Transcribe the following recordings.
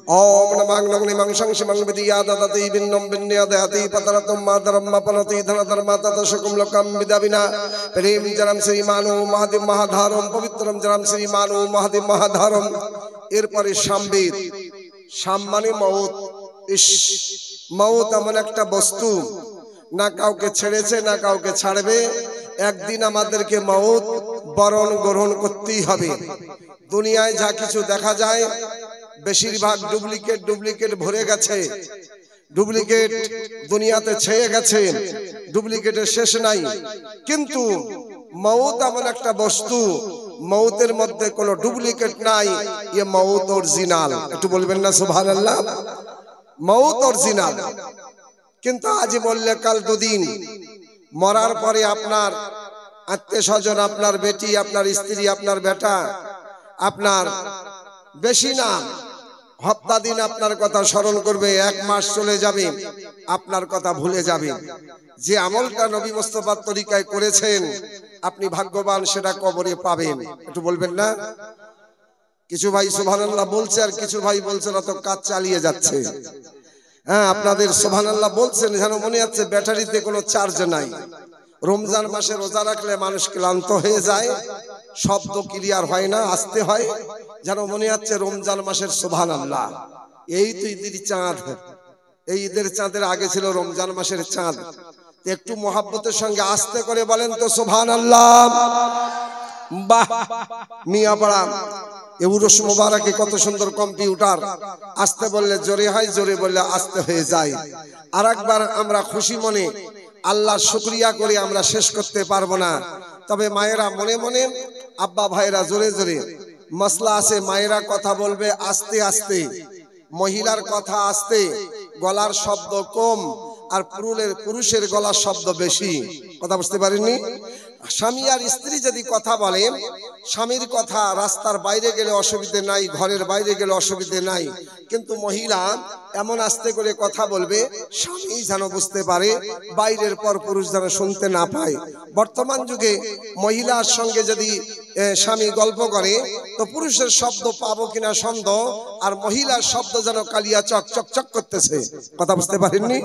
ओम नमः नग्निमं शंसिमं विद्यादति बिन्नं बिन्यदति पतरतं मातरं मपनति धनधर्म ततशकुं लोकं विदाविना प्रेम जरम श्रीमानो महादेव महाधारम पवित्रम जरम श्रीमानो महादेव महाधारम এরপরে শামবেদ শাম মানে মওত ইস মওত এমন একটা বস্তু না কাউকে ছেড়েছে না কাউকে ছাড়বে একদিন আমাদেরকে মওত বরণ গ্রহণ করতেই হবে দুনিয়ায় যা কিছু দেখা যায় বেশিরভাগ ডুপ্লিকেট ভরে গেছে ডুপ্লিকেট দুনিয়াতে ছেয়ে গেছে ডুপ্লিকেটের শেষ নাই কিন্তু মওত এমন একটা বস্তু মওতের মধ্যে কোনো ডুপ্লিকেট নাই ये মওত অরিজিনাল একটু বলবেন না সুবহানাল্লাহ মওত অরিজিনাল কিন্তু আজ বললে কাল দুদিন মরার পরে আপনার আত্মীয়স্বজন আপনার বেটি আপনার স্ত্রী আপনার বেটা আপনার বেশি না হপ্তা দিন আপনার কথা স্মরণ করবে এক মাস চলে যাবে আপনার কথা ভুলে যাবে যে আমলটা নবী মুস্তাফার তরিকায় করেছেন আপনি ভাগ্যবান সেটা কবরে পাবেন একটু বলবেন না কিছু ভাই সুবহানাল্লাহ বলছে আর কিছু ভাই বলছে না তো কাজ চালিয়ে যাচ্ছে হ্যাঁ আপনাদের সুবহানাল্লাহ বলছেন যেন মনে হচ্ছে ব্যাটারিতে কোনো চার্জ নাই রমজান মাসে রোজা রাখলে মানুষ ক্লান্ত হয়ে যায় শব্দ ক্লিয়ার হয় না আসতে হয় যেন মনে হচ্ছে রমজান মাসের সুবহানাল্লাহ এই তো ঈদের চাঁদ এই ঈদের চাঁদের আগে ছিল রমজান মাসের চাঁদ একটু মহব্বতের সঙ্গে আস্তে করে বলেন তো সুবহানাল্লাহ বাহ মিয়াপাড়া এউরস মোবারকে কত সুন্দর কম্পিউটার আস্তে বললে জোরে হয় জোরে বললে আস্তে হয়ে যায় আরেকবার আমরা খুশি মনে আল্লাহর শুকরিয়া করে আমরা শেষ করতে পারবো না তবে মায়েরা মনে মনে আব্বা ভাইরা জোরে জোরে মসলা আছে মায়েরা কথা বলবে আস্তে আস্তে মহিলার কথা আস্তে গলার শব্দ কম আর পুরুষের গলার শব্দ বেশি কথা বুঝতে পারেননি স্বামী আর স্ত্রী যদি কথা বলে স্বামীর কথা রাস্তার বাইরে গেলে অসুবিধে নাই ঘরের বাইরে গেলে অসুবিধে নাই কিন্তু মহিলা এমন আস্তে করে কথা বলবে স্বামী যেন বুঝতে পারে বাইরের পর পুরুষ যেন শুনতে না পায় বর্তমান যুগে মহিলার সঙ্গে যদি স্বামী গল্প করে তো পুরুষের শব্দ পাবো কিনা সন্দেহ আর মহিলার শব্দ যেন কালিয়া চক চক চক করতেছে কথা বুঝতে পারেননি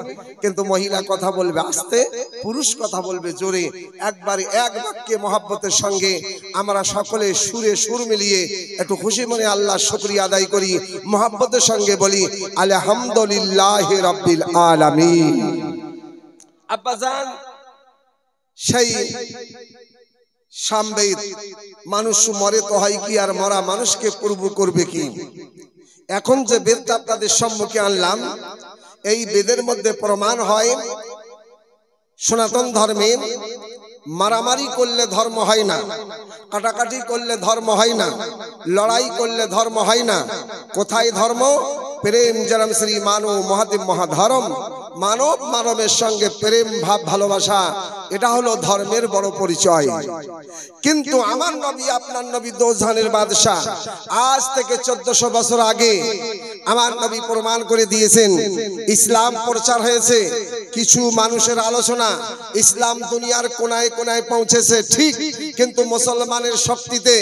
কিন্তু মহিলা কথা বলবে আস্তে পুরুষ কথা বলবে জোরে একবারে এক বাক্যে মহব্বতের সঙ্গে আমরা সকলে সুরে সুর মিলিয়ে একটু খুশি মনে আল্লাহর শুকরিয়া আদায় করি মহব্বতের সঙ্গে বলি আলহামদুলিল্লাহি রাব্বিল আলামিন আব্বাজান সেই শামবেদ মানুষ মরে তো হয় কি আর মরা মানুষকে পূর্ব করবে কি এখন যে বেদটা আপনাদের সম্মুখে আনলাম এই বেদের মধ্যে প্রমাণ হয় সনাতন ধর্মে মারামারি করলে ধর্ম হয় না কাটাকাটি করলে ধর্ম হয় না লড়াই করলে ধর্ম হয় না কোথায় ধর্ম প্রেম জরম শ্রী মানো মহাদেব মহাধর্ম মানব মানবের সঙ্গে প্রেম ভাব ভালোবাসা এটা হলো ধর্মের বড় পরিচয় কিন্তু আমার নবী আপনার নবী দোজাহানের বাদশা আজ থেকে 1400 বছর আগে আমার নবী প্রমাণ করে দিয়েছেন ইসলাম প্রচার হয়েছে কিছু মানুষের আলোচনা ইসলাম দুনিয়ার কোনায় কোনায় পৌঁছেছে ঠিক কিন্তু মুসলমানের শক্তিতে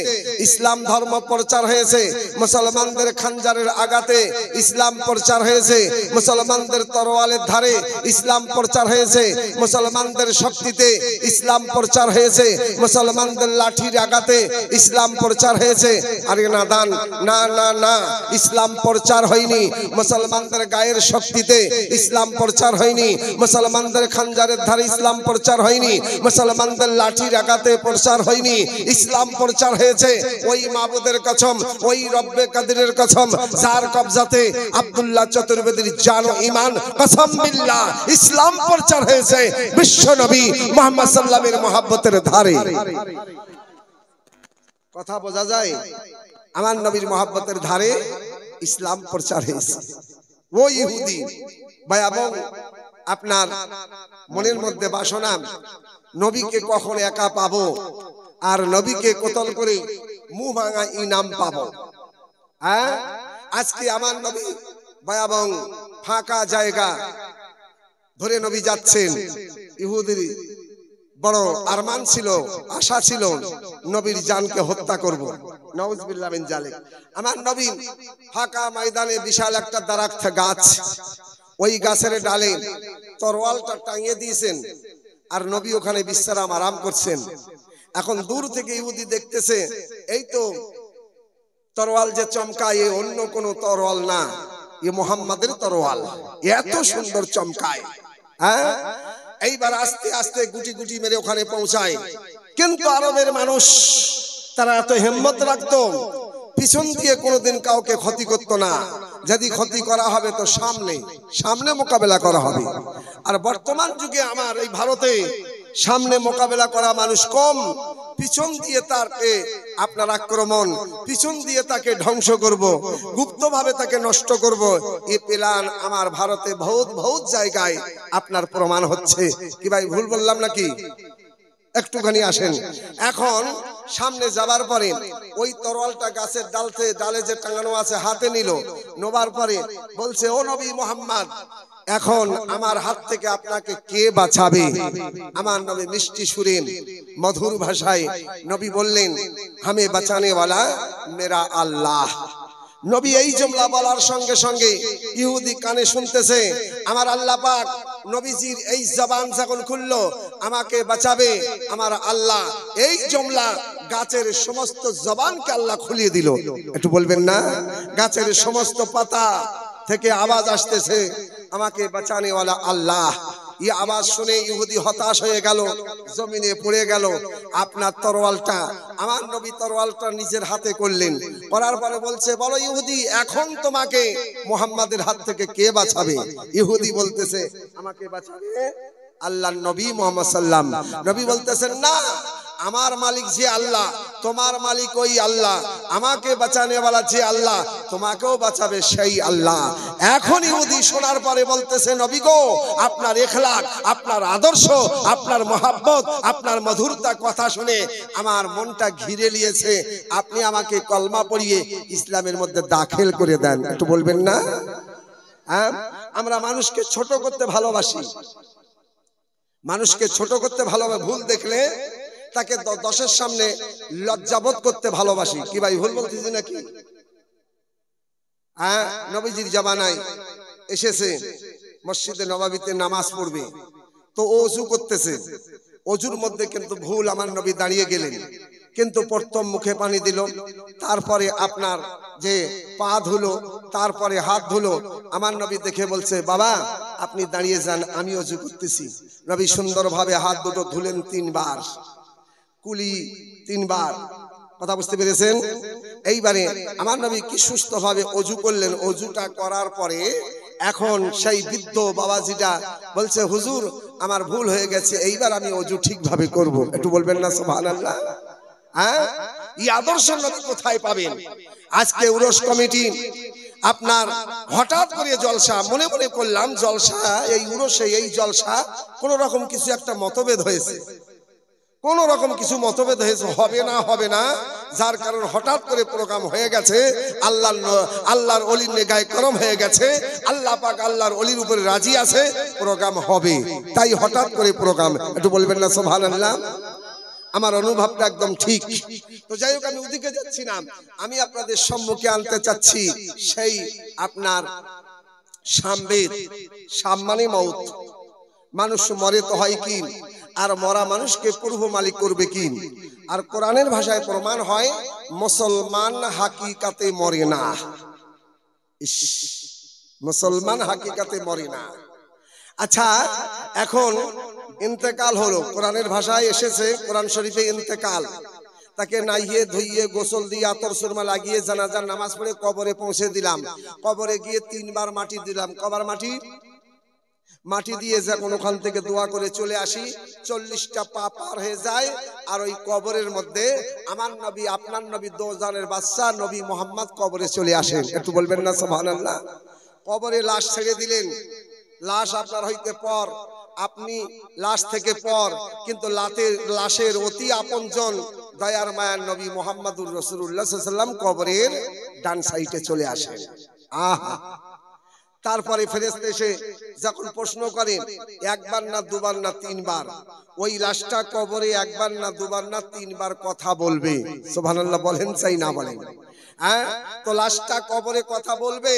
ইসলাম ধর্ম প্রচার হয়েছে মুসলমানদের খঞ্জারের আঘাতে ইসলাম প্রচার হয়েছে মুসলমানদের তরোয়ালের ধারে ইসলাম প্রচার হয়েছে মুসলমানদের শক্তিতে ইসলাম প্রচার হয়েছে মুসলমানদের লাঠির আঘাতে ইসলাম প্রচার হয়েছে আরে নাদান না না না ইসলাম প্রচার হয়নি মুসলমানদের গায়ের শক্তিতে ইসলাম প্রচার হয়নি মুসলমানদের খঞ্জারের ধারে ইসলাম প্রচার হয়নি মুসলমানদের লাঠির আঘাতে প্রচার হয়নি ইসলাম প্রচার হয়েছে ওই মাবুদের কসম ওই রব্বে কাদিরের কসম যার কবজাতে আব্দুল্লাহ চতুর্বেদীর জান ও ঈমান কসম বিল্লাহ ইসলাম প্রচার হয়েছে বিশ্ব নবী মুহাম্মদ সাল্লাল্লাহু আলাইহি মহব্বতের ধারে কথা বোঝা যায় আমার নবীর মহব্বতের ধারে ইসলাম প্রচার হয়েছে ও ইহুদি ভাই এবং আপনার মনের মধ্যে বাসনা নবীকে কখন একা পাবো আর নবীকে কতল করে মুখ ভাঙা ইনাম পাবো হ্যাঁ আজকে আমার নবী ভাই এবং ফাঁকা জায়গা ধরে নবী যাচ্ছেন ইহুদির বড় আরমান ছিল, আশা ছিল নবীর জানকে হত্যা করব। নাউজুবিল্লাহ মিন জালিক। আমার নবী ফাঁকা ময়দানে বিশাল একটা দারাক্ত গাছ, ওই গাছের ডালে তরোয়ালটা টাঙিয়ে দিয়েছেন, আর নবী ওখানে বিশ্রাম আরাম করছেন। এখন দূর থেকে ইহুদি দেখতেছে, এই তো তরোয়াল যে চমকায়, এ অন্য কোন তরোয়াল না, এ মুহাম্মাদের তরোয়াল, এত সুন্দর চমকায়। হ্যাঁ, এইবার আস্তে আস্তে গুটি গুটি মেরে ওখানে পৌঁছায়। কিন্তু আরবের মানুষ তারা এত হিম্মত রাখতো, পিছন দিয়ে কোনোদিন কাউকে ক্ষতি করতো না। যদি ক্ষতি করা হবে তো সামনে সামনে মোকাবেলা করা হবে। আর বর্তমান যুগে আমার এই ভারতে সামনে মোকাবেলা করা মানুষ কম, পিছন দিয়ে তাকে আপনার আক্রমণ, পিছন দিয়ে তাকে ধ্বংস করব, গুপ্তভাবে তাকে নষ্ট করব, এই প্ল্যান আমার ভারতে বহুত বহুত জায়গায় আপনার প্রমাণ হচ্ছে। কি ভাই ভুল বললাম নাকি? একটুখানি আসেন। এখন সামনে যাবার পরে ওই তরোয়ালটা গাছের ডালে যে টাঙানো আছে হাতে নিল, নেবার পরে বলছে, ও নবী মুহাম্মদ, এখন আমার হাত থেকে আপনাকে কে বাঁচাবে? আমার নবী মিষ্টি সুরে মধুর ভাষায় নবী বললেন, হামে বাঁচানে ওয়ালা মেরা আল্লাহ। নবী এই জুমলা বলার সঙ্গে সঙ্গে ইহুদি কানে শুনতেছে, আমার আল্লাহ পাক নবীজির এই জবান যখন খুললো, আমাকে বাঁচাবে আমার আল্লাহ, এই জুমলা গাছের সমস্ত জবানকে আল্লাহ খুলিয়ে দিল। একটু বলবেন না? গাছের সমস্ত পাতা থেকে আওয়াজ আসতেছে, আমাকে বাঁচানে ওয়ালা আল্লাহ। এই আওয়াজ শুনে ইহুদি হতাশ হয়ে গেল, জমিনে পড়ে গেল। আপনার তরোয়ালটা, আমার নবী তরোয়ালটা নিজের হাতে করলেন, করার পরে বলছে, বলো ইহুদি, এখন তোমাকে মুহাম্মাদের হাত থেকে কে বাঁচাবে? ইহুদি বলতেছে, আমাকে বাঁচাবে আল্লাহর নবী মুহাম্মদ সাল্লাম। নবী বলতেছেন, না, আমার মালিক যে আল্লাহ, তোমার মালিক ওই আল্লাহ, আমাকে বাঁচানে ওয়ালা যে আল্লাহ, তোমাকেও বাঁচাবে সেই আল্লাহ। এখন ইহুদি শোনার পরে বলতেছে, নবী গো, আপনার ইখলাক, আপনার আদর্শ, আপনার মহাব্বত, আপনার মধুরতা কথা শুনে আমার মনটা ঘিরে নিয়েছে, আপনি আমাকে কলমা পড়িয়ে ইসলামের মধ্যে দাখিল করে দেন। একটু বলবেন না? হ্যাঁ, আমরা মানুষকে ছোট করতে ভালোবাসি, মানুষকে ছোট করতে ভালোবাসি, ভুল দেখলে তাকে দশের সামনে লজ্জাবোধ করতে ভালোবাসি। কি ভাই ভুল বলতেছি নাকি? হ্যাঁ, নবীজির জামানায় এসেছে মসজিদে নববীতে নামাজ পড়বে, তো ওযু করতেছে, ওযুর মধ্যে কিন্তু ভুল আমার নবী দাঁড়িয়ে গেলেন, কিন্তু প্রথম মুখে পানি দিল, তারপরে আপনার যে পা ধুলো, তারপরে হাত ধুলো। আমার নবী দেখে বলছে, বাবা আপনি দাঁড়িয়ে যান, আমি ওযু করতেছি। নবী সুন্দরভাবে হাত দুটো ধুলেন 3 বার, কুলি 3 বার। কথা বুঝতে পেরেছেন? এইবারে আমার নবী কি সুস্থভাবে ওযু করলেন। ওযুটা করার পরে এখন সেই বৃদ্ধ বাবাজিটা বলছে, হুজুর আমার ভুল হয়ে গেছে, এইবার আমি ওযু ঠিকভাবে করব। একটু বলবেন না সুবহানাল্লাহ? হ্যাঁ, এই আদর্শ নবী কোথায় পাবেন? আজকে উরস কমিটি আপনার হঠাৎ করে জলসা, মনে মনে করলাম জলসা, এই উরসে এই জলসা কোন রকম কিছু একটা মতভেদ হয়েছে, কোন রকম কিছু মতভেদ হয়েছে, হবে না, যার কারণ হঠাৎ করে প্রোগ্রাম হয়ে গেছে। আল্লাহর ওলির নেগায় করম হয়ে গেছে, আল্লাহ পাক আল্লাহর ওলির উপরে রাজি আছে, প্রোগ্রাম হবে, তাই হঠাৎ করে প্রোগ্রাম। একটু বলবেন না সুবহানাল্লাহ? আমার অনুভবটা একদম ঠিক। তো যাই হোক, আমি ওদিকে যাচ্ছি না, আমি আপনাদের সম্মুখে আনতে চাচ্ছি সেই আপনার সামবেদ, সাম্মানি মউত। মানুষ মরে তো হয় কি, আর মরা মানুষকে পূর্ব মালিক করবে কি? আর কোরআনের ভাষায় প্রমাণ হয়, মুসলমান হাকিকাতে মরে না। মুসলমান হাকিকাতে মরে না। আচ্ছা, এখন ইন্তেকাল হলো, কোরআনের ভাষায় এসেছে, কোরআন শরীফে ইন্তেকাল, তাকে নাইয়ে ধুইয়ে গোসল দিয়ে আতর সুরমা লাগিয়ে জানাজার নামাজ পড়ে কবরে পৌঁছে দিলাম। কবরে গিয়ে 3 বার মাটি দিলাম। কবার মাটি দিয়ে যখন ওখান থেকে দোয়া করে চলে আসি, 40টা পা পার হয়ে যায়, আর ওই কবরের মধ্যে আমার নবী, আপনার নবী, দোজানের বাদশা নবী মুহাম্মদ কবরে চলে আসেন। একটু বলবেন না সুবহানাল্লাহ? কবরে লাশ ছেড়ে দিলেন, লাশ আপনার হইতে পর, আপনি লাশ থেকে পর, কিন্তু লাশের অতি আপনজন দয়ার মায়ার নবী মুহাম্মদুর রাসূলুল্লাহ সাল্লাল্লাহু আলাইহি ওয়াসাল্লাম কবরের ডান সাইডে চলে আসেন। আহা, তারপরে ফেরেশতা এসে যখন প্রশ্ন করে একবার না দুবার না তিনবার, ওই লাশটা কবরে একবার না দুবার না তিনবার কথা বলবে। সুবহানাল্লাহ বলেন চাই না বলেন? হ্যাঁ, তো লাশটা কবরে কথা বলবে,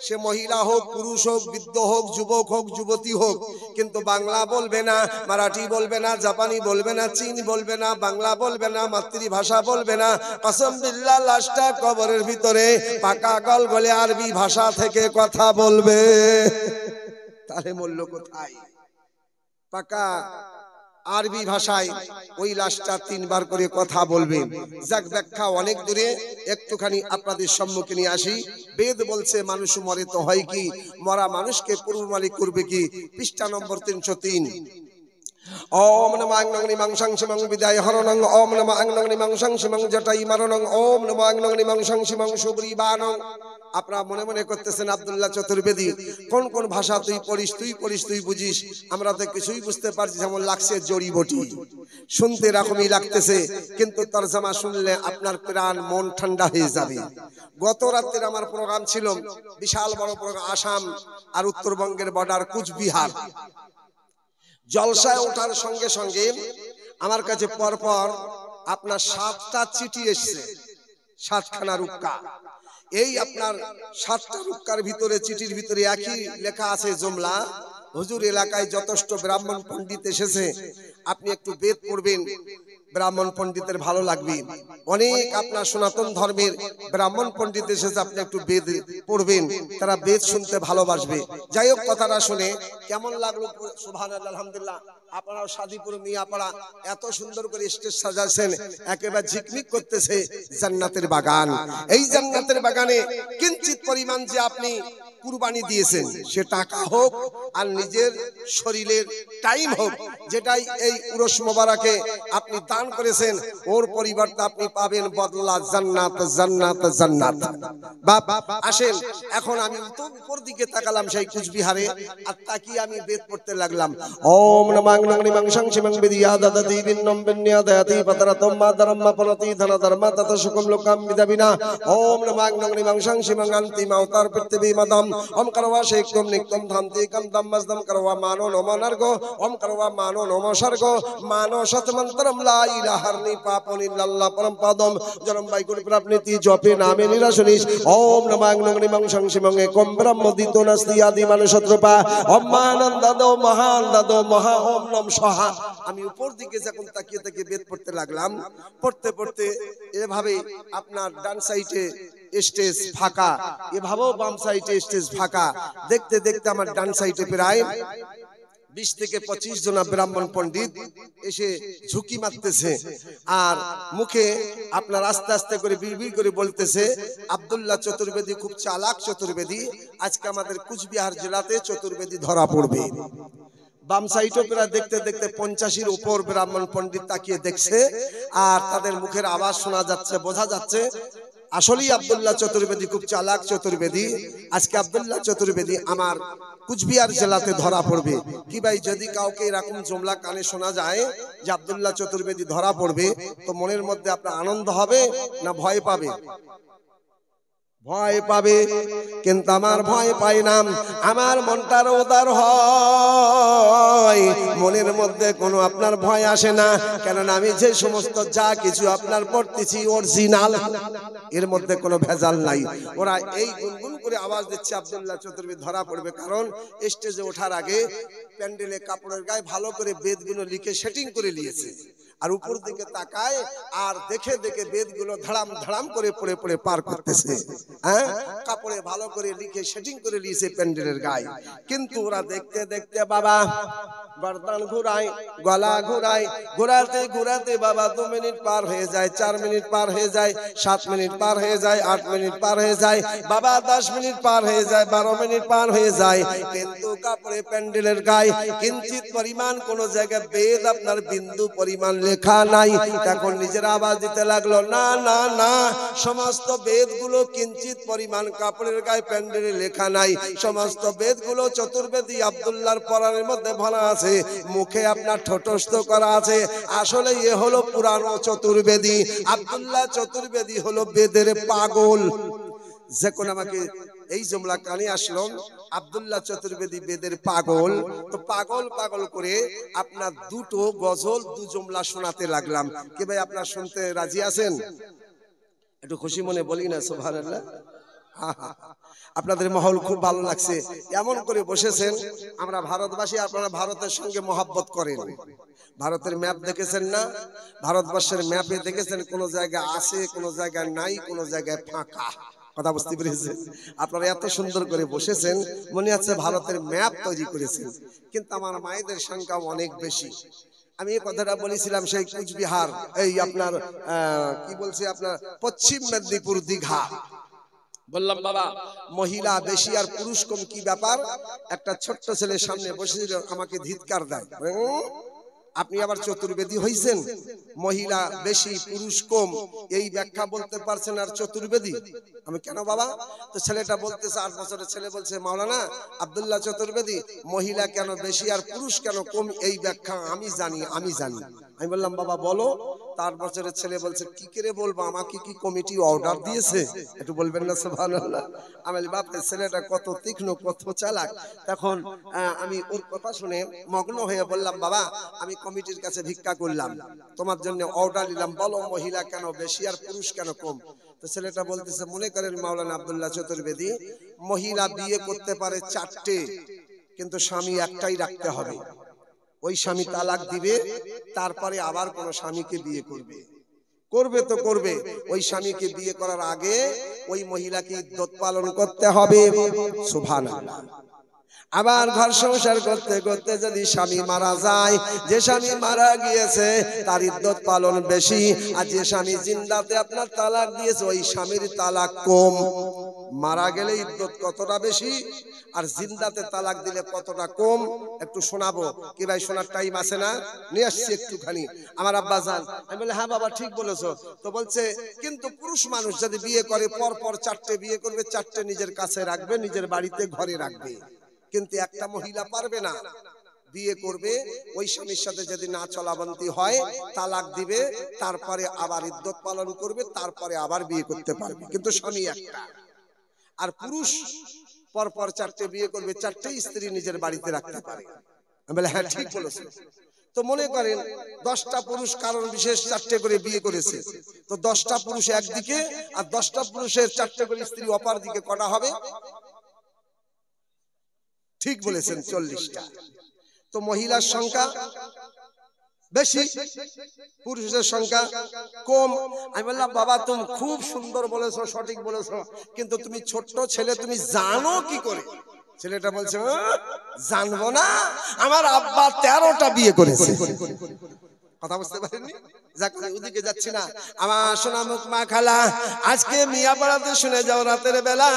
সে মহিলা হোক, পুরুষ হোক, বৃদ্ধ হোক, যুবক হোক, যুবতী হোক, কিন্তু বাংলা বলবে না, মারাঠি বলবে না, জাপানি বলবে না, চীন বলবে না, বাংলা বলবে না, মাতৃভাষা বলবে না। কসম বিল্লাহ, লাশটা কবরের ভিতরে পাকা গলগলে আরবি ভাষা থেকে কথা বলবে। তাহলে মূল্য কোথায়? পাকা আরবি ভাষায় ওই লাশটা তিনবার করে কথা বলবে। যাক, ব্যাখ্যা অনেক দূরে, একটুখানি আপনাদের সম্মুখে নিয়ে আসি। বেদ বলছে মানুষ মরে তো হয় কি, মরা মানুষকে পূর্ব মালিক করবে কি? পৃষ্ঠা নম্বর 303। ওম নমো আংনংনি মাংসাং শিমং বিদায় হরণং, ওম নমো আংনংনি মাংসাং শিমং জটাই মারণং, ওম নমো আংনংনি মাংসাং শিমং সুগ্রীবাণং। আপনারা মনে মনে করতেছেন আব্দুল্লাহ চতুর্বেদী কোন কোন ভাষা তুই পড়িস, তুই বুঝিস, আমরা তো কিছুই বুঝতে পারছি, যেমন লাগছে জড়িবটি, শুনতে এরকমই লাগতেছে, কিন্তু তরজমা শুনলে আপনার প্রাণ মন ঠান্ডা হয়ে যাবে। গত রাত্রে আমার প্রোগ্রাম ছিল, বিশাল বড় প্রোগ্রাম, আসাম আর উত্তরবঙ্গের বর্ডার কুচবিহার। জলসায় ওঠার সঙ্গে সঙ্গে আমার কাছে পরপর আপনার 7টা চিঠি এসছে, 7খানা রুক্কা। এই আপনার 7টা রুক্কার ভিতরে, চিঠির ভিতরে একই লেখা আছে জুমলা, হুজুর এলাকায় যথেষ্ট ব্রাহ্মণ পণ্ডিত এসেছে, আপনি একটু বেদ পড়বেন, ব্রাহ্মণ পণ্ডিতের ভালো লাগবে। অনেক আপনার সনাতন ধর্মের ব্রাহ্মণ পণ্ডিত এসেছে, আপনি একটু বেদ পড়বেন, তারা বেদ শুনতে ভালোবাসবে। যাই হোক, কথাটা শুনে কেমন লাগলো? সুবহানাল্লাহ, আলহামদুলিল্লাহ। আপনারাও শাদীপুর মিয়াপাড়া এত সুন্দর করে স্টেজ সাজাচ্ছেন, একেবারে ঝিকমিক করতেছে জান্নাতের বাগান। এই জান্নাতের বাগানে কিঞ্চিত পরিমাণ যে আপনি কুরবানি দিয়েছেন, সে টাকা হোক আর নিজের শরীরের টাইম হোক, যেটাই এই উরস মোবারকে আপনি দান করেছেন, ওর পরিবর্তে আপনি পাবেন বদলা জান্নাত, জান্নাত, জান্নাত। বাপ আসেন, এখন আমি উপর দিকে তাকালাম সেই কুচবিহারে, আর তাকিয়ে আমি বেদ পড়তে লাগলাম। ওম নমঃ নংনি মাংসাং শিমং বিদিয়া দদতি বিন্নম বিন্নিয়া দয়াতি পতরতম মাদরম মাপনতি ধন ধর্ম তত সুকম লোকাম বিদাবিনা। ওম নমঃ নংনি মাংসাং শিমং অন্তিম অবতার পৃথিবী মদম। ওম করবা শেকম নিকম ধান্তি কম দম্মসদম করবা মানো নমো নর্গো। ওম করবা মানো নমো সর্গো। মানো শতমন্ত্রম লা ইলাহা ইল্লাল্লাহ পরম পদম জনম বাইকুল প্রাপ্তি জপে নামে নিরাশনিস। ওম নমঃ নংনি মাংসাং শিমং একম ব্রহ্মদিতো নাস্তি আদি মানসত্রপা। ওম মহানন্দদো মহানন্দদো মহা ওম নম সহা। আমি উপর দিকে যখন তাকিয়ে তাকিয়ে বেদ পড়তে লাগলাম, পড়তে পড়তে এভাবে আপনার ডান সাইডে স্টেজ ফাঁকা, এভাবেও বাম সাইডে স্টেজ ফাঁকা, দেখতে দেখতে আমার ডান সাইডে প্রায় 20 থেকে 25 জন ব্রাহ্মণ পণ্ডিত এসে ঝুঁকি মারতেছে, আর মুখে আপনার আস্তে আস্তে করে বিড়বিড় করে বলতেছে, আব্দুল্লাহ চতুর্বেদী খুব চালাক চতুর্বেদী, আজকে আমাদের কুচবিহার জেলাতে চতুর্বেদী ধরা পড়বে। বাম সাইডে প্রায় দেখতে দেখতে 50-এর উপর ব্রাহ্মণ পণ্ডিত তাকিয়ে দেখছে, আর তাদের মুখের আওয়াজ শোনা যাচ্ছে, বোঝা যাচ্ছে আসলেই আব্দুল্লাহ চতুর্বেদী খুব চালাক চতুর্বেদী, আজকে আব্দুল্লাহ চতুর্বেদী আমার কুচবিহার জেলাতে ধরা পড়বে। কি ভাই, যদি কাউকে এরকম জুমলা কানে শোনা যায় যে আব্দুল্লাহ চতুর্বেদী ধরা পড়বে, তো মনের মধ্যে আপনার আনন্দ হবে না ভয় পাবে? ভয় পাবে, কিন্তু আমার ভয় পাই না, আমার মনটার উদার হয়, মনের মধ্যে কোনো আপনার ভয় আসে না, কারণ আমি যে সমস্ত যা কিছু আপনার পড়তেছি অরিজিনাল, এর মধ্যে কোনো ভেজাল নাই। ওরা এই গুনগুন করে আওয়াজ দিচ্ছে আব্দুল্লাহ চতুর্বেদী ধরা পড়বে, কারণ স্টেজে ওঠার আগে প্যান্ডেলে কাপড়ের গায়ে ভালো করে বেদগুলো লিখে সেটিং করে নিয়েছে, আর উপর দিকে তাকায় আর দেখে দেখে বেদগুলো ধড়াম ধড়াম করে পড়ে পড়ে পার করতেছে। হ্যাঁ, কাপড়ে ভালো করে লিখে সেটিং করে নিয়েছে প্যান্ডেলের গায়ে, কিন্তু ওরা দেখতে দেখতে বাবা গর্দান ঘুরায়, গলা ঘুরায়, ঘুরাতে ঘুরাতে বাবা 2 মিনিট পার হয়ে যায়, 4 মিনিট পার হয়ে যায়, 7 মিনিট পার হয়ে যায়, 8 মিনিট পার হয়ে যায়, বাবা 10 মিনিট পার হয়ে যায়, 12 মিনিট পার হয়ে যায়, কিন্তু কাপড়ে প্যান্ডেলের গায়ে কিঞ্চিত পরিমাণ কোন জায়গায় বেদ আপনার বিন্দু পরিমাণ লেখা নাই। তখন নিজের আওয়াজ দিতে লাগলো, না না না, সমস্ত বেদগুলো কিঞ্চিত পরিমাণ কাপড়ের গায়ে প্যান্ডেলে লেখা নাই, সমস্ত বেদগুলো চতুর্বেদী আব্দুল্লাহর পরাণের মধ্যে ভরা আছে, মুখে আপনার ঠোঁটস্থ করা আছে। আসলে এ হলো পুরানো চতুর্বেদী, আব্দুল্লাহ চতুর্বেদী হলো বেদের পাগল। যখন আমাকে এই জুমলা কানে আসলো আব্দুল্লাহ চতুর্বেদী বেদের পাগল, তো পাগল পাগল করে আপনার দুটো গজল দু জুমলা শোনাতে লাগলাম। কি ভাই আপনারা শুনতে রাজি আছেন? একটু খুশি মনে বলি না সুবহানাল্লাহ। আপনাদের মহল খুব ভালো লাগছে, এমন করে বসেছেন আমরা ভারতবাসী, আপনারা ভারতের সঙ্গে মহাব্বত করেন। ভারতের ম্যাপ দেখেছেন না? ভারতবর্ষের ম্যাপে দেখেছেন কোন জায়গায় আছে, কোন জায়গায় নাই, কোন জায়গায় ফাঁকা। কথা বুঝতে পেরেছেন? আপনারা এত সুন্দর করে বসেছেন, মনে হচ্ছে ভারতের ম্যাপ তৈরি করেছেন, কিন্তু আমার মায়েদের সংখ্যা অনেক বেশি। আমি এই কথাটা বলেছিলাম সেই কুচবিহার, এই আপনার কি বলছে আপনার পশ্চিম মেদিনীপুর দীঘা। বললাম বাবা মহিলা বেশি আর পুরুষ কম, কি ব্যাপার? একটা ছোট্ট ছেলে সামনে বসেছিল, আমাকে ধিৎকার দেয়, আপনি আবার চতুর্বেদী হইছেন? মহিলা বেশি পুরুষ কম এই ব্যাখ্যা বলতে পারছেন আর চতুর্বেদী? আমি কেন বাবা? তো ছেলেটা বলতেছে, 8 বছরের ছেলে বলছে, মাওলানা আব্দুল্লাহ চতুর্বেদী, মহিলা কেন বেশি আর পুরুষ কেন কম এই ব্যাখ্যা আমি জানি। আমি বললাম বাবা বলো। 8 বছরের ছেলে বলছে, কি করে বলবো, আমাকে কি কমিটি অর্ডার দিয়েছে? একটু বলবেন না সুবহানাল্লাহ। আমি বাপরে ছেলেটা কত তীক্ষ্ণ, কত চালাক। তখন আমি ওর কথা শুনে মগ্ন হয়ে বললাম, বাবা আমি কমিটির কাছে ভিক্ষা করলাম, তোমার জন্য অর্ডার নিলাম, বলো মহিলা কেন বেশি আর পুরুষ কেন কম? তো ছেলেটা বলতেছে, মনে করেন মাওলানা আব্দুল্লাহ চতুর্বেদী, মহিলা বিয়ে করতে পারে 4টে, কিন্তু স্বামী একটাই রাখতে হবে। ওই স্বামী তালাক দিবে, তারপরে আবার কোন স্বামীকে বিয়ে করবে। তো করবে, ওই স্বামীকে বিয়ে করার আগে ওই মহিলাকে ইদ্যত পালন করতে হবে। সুবহানাল্লাহ। আবার ঘর সংসার করতে করতে যদি স্বামী মারা যায়, যে স্বামী মারা গিয়েছে তার ইদ্যত পালন বেশি, আর যে স্বামী জিন্দাতে আপনার তালাক দিয়েছে ওই স্বামীর তালাক কম। মারা গেলে ইদ্যত কতটা বেশি আর জিন্দাতে তালাক দিলে কতটা কম, একটু শোনাবো। কি ভাই শোনার টাইম আছে না? নিয়ে আসছি একটুখানি। আমার আব্বা জান, আমি বলি হ্যাঁ বাবা ঠিক বলেছো। তো বলছে, কিন্তু পুরুষ মানুষ যদি বিয়ে করে পর পর 4টে বিয়ে করবে, 4টে নিজের কাছে রাখবে, নিজের বাড়িতে ঘরে রাখবে, কিন্তু একটা মহিলা পারবে না। বিয়ে করবে, ওই স্বামীর সাথে যদি না চলাবন্তি হয় তালাক দিবে, তারপরে আবার ইদ্যত পালন করবে, তারপরে আবার বিয়ে করতে পারবে, কিন্তু স্বামী একটা। আর পুরুষ পর পর 4টে বিয়ে করবে, 4টেই স্ত্রী নিজের বাড়িতে রাখতে পারে। আমি বলি হ্যাঁ ঠিক বলেছো। তো মনে করেন 10টা পুরুষ কারণ বিশেষ 4টে করে বিয়ে করেছে, তো 10টা পুরুষ একদিকে আর 10টা পুরুষের 4টে করে স্ত্রী অপর দিকে, কটা হবে? ঠিক বলেছেন, 40টা। তো মহিলার সংখ্যা বেশি, পুরুষের সংখ্যা কম। আমি বললাম বাবা তুমি খুব সুন্দর বলেছো, সঠিক বলেছো, কিন্তু তুমি ছোট্ট ছেলে, তুমি জানো কি করে? ছেলেটা বলছে, জানবো না, আমার আব্বা 13টা বিয়ে করেছে। কথা বুঝতে পারেননি? ওদিকে যাচ্ছি না। আমার সোনামুখ মা খালা, আজকে মিয়াপাড়াতে শুনে যাও রাতের বেলা